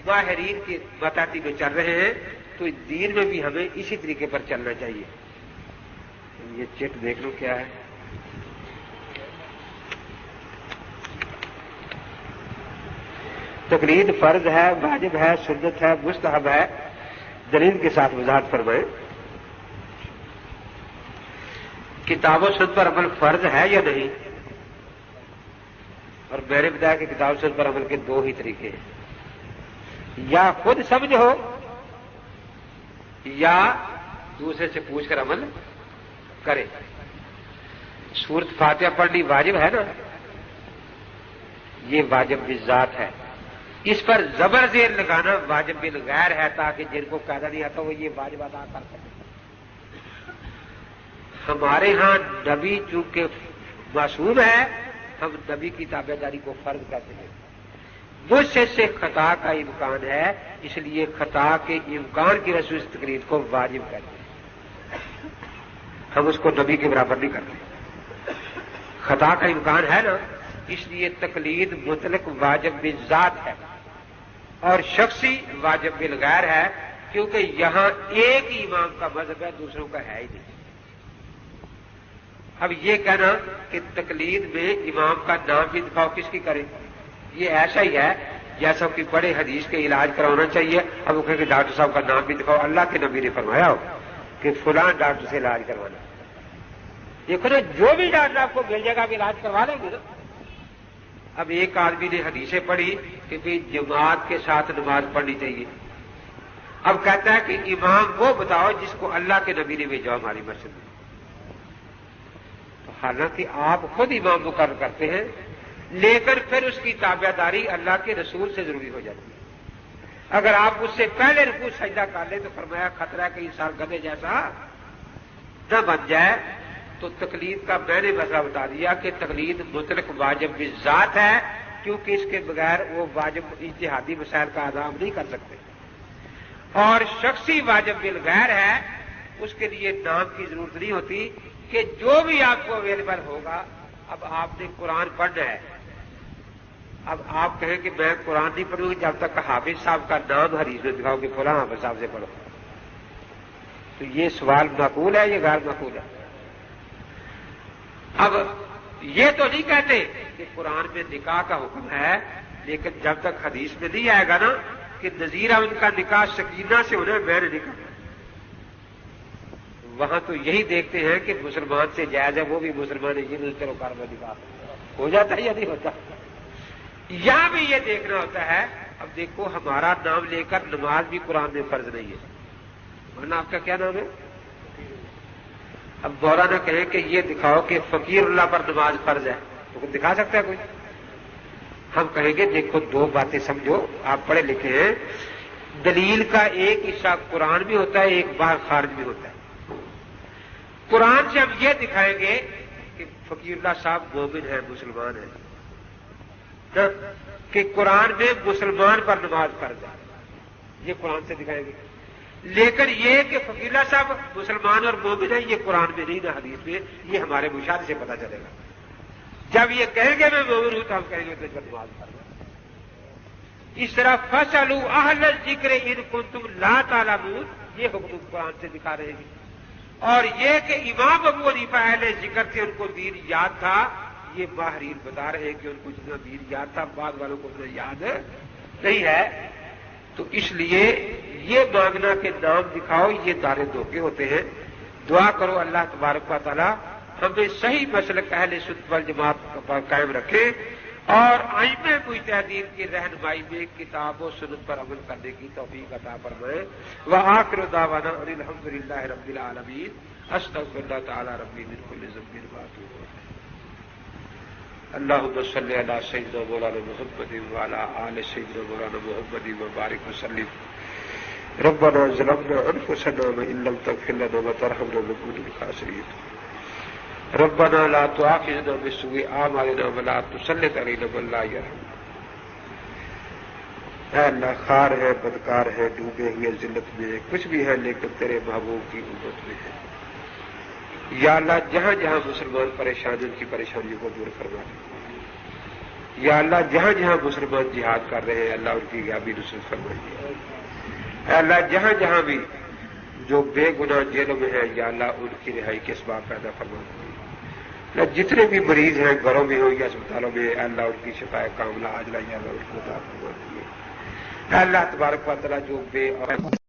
ماہرین کی بتاتی میں چل رہے ہیں، تو دین میں بھی ہمیں اسی طریقے پر چلنا چاہیے. یہ چٹ دیکھ لو کیا ہے. تقلید فرض ہے، واجب ہے، سنت ہے، مستحب ہے، دلیل کے ساتھ وضاحت فرمائیں۔ کتاب و سنت پر عمل فرض ہے یا نہیں؟ اور میں نے بتایا کہ کتاب و سنت پر عمل کے دو ہی طریقے ہیں، یا خود سمجھو یا دوسرے سے پوچھ کر عمل کرے۔ سورۃ فاتحہ پڑھنی واجب ہے نا، یہ واجب بالذات ہے، اس پر زبر زیر لگانا واجب بالغیر ہے، تاکہ جن کو قاعدہ نہیں آتا وہ یہ واجب ادا کر سکے۔ ہمارے ہاں نبی چونکہ معصوم ہے، ہم نبی کی تابعداری کو فرض کرتے ہیں۔ مجھ سے خطا کا امکان ہے، اس لیے خطا کے امکان کی وجہ سے اس تقلید کو واجب کرتے ہیں، ہم اس کو نبی کے برابر نہیں کرتے۔ خطا کا امکان ہے نا، اس لیے تقلید مطلق واجب بالذات ہے اور شخصی واجب بالغیر ہے، کیونکہ یہاں ایک ہی امام کا مذہب ہے، دوسروں کا ہے ہی نہیں۔ اب یہ کہنا کہ تقلید میں امام کا نام بھی دکھاؤ، کس کی کریں؟ یہ ایسا ہی ہے جیسا کہ بڑے حدیث کے علاج کرانا چاہیے، اب وہ کہیں کہ ڈاکٹر صاحب کا نام بھی دکھاؤ، اللہ کے نبی نے فرمایا ہو کہ فلاں ڈاکٹر سے علاج کروانا۔ دیکھو نا، جو بھی ڈاکٹر آپ کو مل جائے گا آپ علاج کروا لیں گے نا۔ اب ایک آدمی نے حدیثیں پڑھی کہ بھی جماعت کے ساتھ نماز پڑھنی چاہیے، اب کہتا ہے کہ امام وہ بتاؤ جس کو اللہ کے نبی نے بھیجا ہماری مسجد میں۔ تو حالانکہ آپ خود امام مقرر کرتے ہیں، لیکن پھر اس کی تابعداری اللہ کے رسول سے ضروری ہو جاتی ہے۔ اگر آپ اس سے پہلے رکوع سجدہ کر لیں تو فرمایا خطرہ ہے کہ انسان گدھے جیسا نہ بن جائے۔ تو تقلید کا میں نے مسئلہ بتا دیا کہ تقلید مطلق واجب بالذات ہے، کیونکہ اس کے بغیر وہ واجب اجتہادی مسائل کا ادا نہیں کر سکتے، اور شخصی واجب بالغیر ہے، اس کے لیے نام کی ضرورت نہیں ہوتی کہ جو بھی آپ کو اویلیبل ہوگا۔ اب آپ نے قرآن پڑھنا ہے، اب آپ کہیں کہ میں قرآن نہیں پڑھوں گی جب تک حافظ صاحب کا نام حدیث میں دکھاؤ کہ فلاں حافظ صاحب سے پڑھو، تو یہ سوال معقول ہے، یہ غیر معقول ہے؟ اب یہ تو نہیں کہتے کہ قرآن میں نکاح کا حکم ہے، لیکن جب تک حدیث میں نہیں آئے گا نا کہ نذیرہ ان کا نکاح سکینہ سے ہونا ہے، میں نے نہیں کرنا، وہاں تو یہی دیکھتے ہیں کہ مسلمان سے جائز ہے، وہ بھی مسلمان ہے، یہ نہیں کرو کار میں نکاح ہو جاتا ہے یا نہیں ہوتا؟ یہاں بھی یہ دیکھنا ہوتا ہے۔ اب دیکھو، ہمارا نام لے کر نماز بھی قرآن میں فرض نہیں ہے، ورنہ آپ کا کیا نام ہے؟ اب مولانا کہیں کہ یہ دکھاؤ کہ فقیر اللہ پر نماز فرض ہے، تو دکھا سکتا ہے کوئی؟ ہم کہیں گے دیکھو دو باتیں سمجھو، آپ پڑھے لکھے ہیں، دلیل کا ایک حصہ قرآن بھی ہوتا ہے، ایک باہر خارج بھی ہوتا ہے۔ قرآن سے ہم یہ دکھائیں گے کہ فقیر اللہ صاحب مومن ہے، مسلمان ہے، کہ قرآن میں مسلمان پر نماز فرض ہے، یہ قرآن سے دکھائیں گے۔ لیکن یہ کہ فقیر اللہ صاحب مسلمان اور مومن ہے، یہ قرآن میں نہیں نہ حدیث میں، یہ ہمارے مشاہدے سے پتہ چلے گا۔ جب یہ کہیں گے میں مومن ہوں تو ہم کہیں گے تو نماز فرض ہے۔ اس طرح فَاسْأَلُوا أَهْلَ الذِّكْرِ إِن كُنتُمْ لَا تَعْلَمُونَ، یہ حکم قرآن سے دکھا رہے ہیں۔ اور یہ کہ امام ابو حنیفہ اہل ذکر تھے، ان کو دین یاد تھا، یہ ماہرین بتا رہے ہیں کہ ان کو جتنا دین یاد تھا بعض والوں کو اتنا یاد نہیں ہے۔ تو اس لیے یہ مانگنا کہ نام دکھاؤ، یہ دارے دھوکے ہوتے ہیں۔ دعا کرو اللہ تبارک و تعالی ہمیں صحیح مسلک اہل سنت والجماعت پر قائم رکھے اور ائمہ مجتہدین کی رہنمائی میں کتاب و سنت پر عمل کرنے کی توفیق عطا فرمائے۔ وآخر دعوانا ان الحمد للہ رب العالمین، استغفر اللہ تعالی ربی من کل ذنب واتوب الیہ۔ اللہم صلی علی سیدنا مولانا محمد وعلی آل سیدنا مولانا محمد وبارک وسلم۔ ربنا ظلمنا انفسنا وان لم تغفر لنا وترحمنا لنكن من الخاسرین۔ ربنا لا تؤاخذنا بسوء اعمالنا ولا تسلط علينا من لا يرحمنا۔ اے اللہ، خار ہے، بدکار ہے، ڈوبے ہوئے ذلت میں، کچھ بھی ہے لیکن تیرے محبوب کی امت میں ہے۔ یا اللہ، جہاں جہاں مسلمان پریشان ہیں ان کی پریشانیوں کو دور فرما دے۔ یا اللہ، جہاں جہاں مسلمان جہاد کر رہے ہیں اللہ ان کی غیابی نصرت فرمائیے۔ اے اللہ، جہاں جہاں بھی جو بے گناہ جیلوں میں ہیں یا اللہ ان کی رہائی کے اسباب پیدا فرما دے۔ جتنے بھی مریض ہیں گھروں میں ہوں یا اسپتالوں میں، اللہ ان کی شفا کاملہ عاجلہ یا اللہ ان کو عطا فرما دیجیے۔ اللہ تبارک و تعالیٰ جو بے اور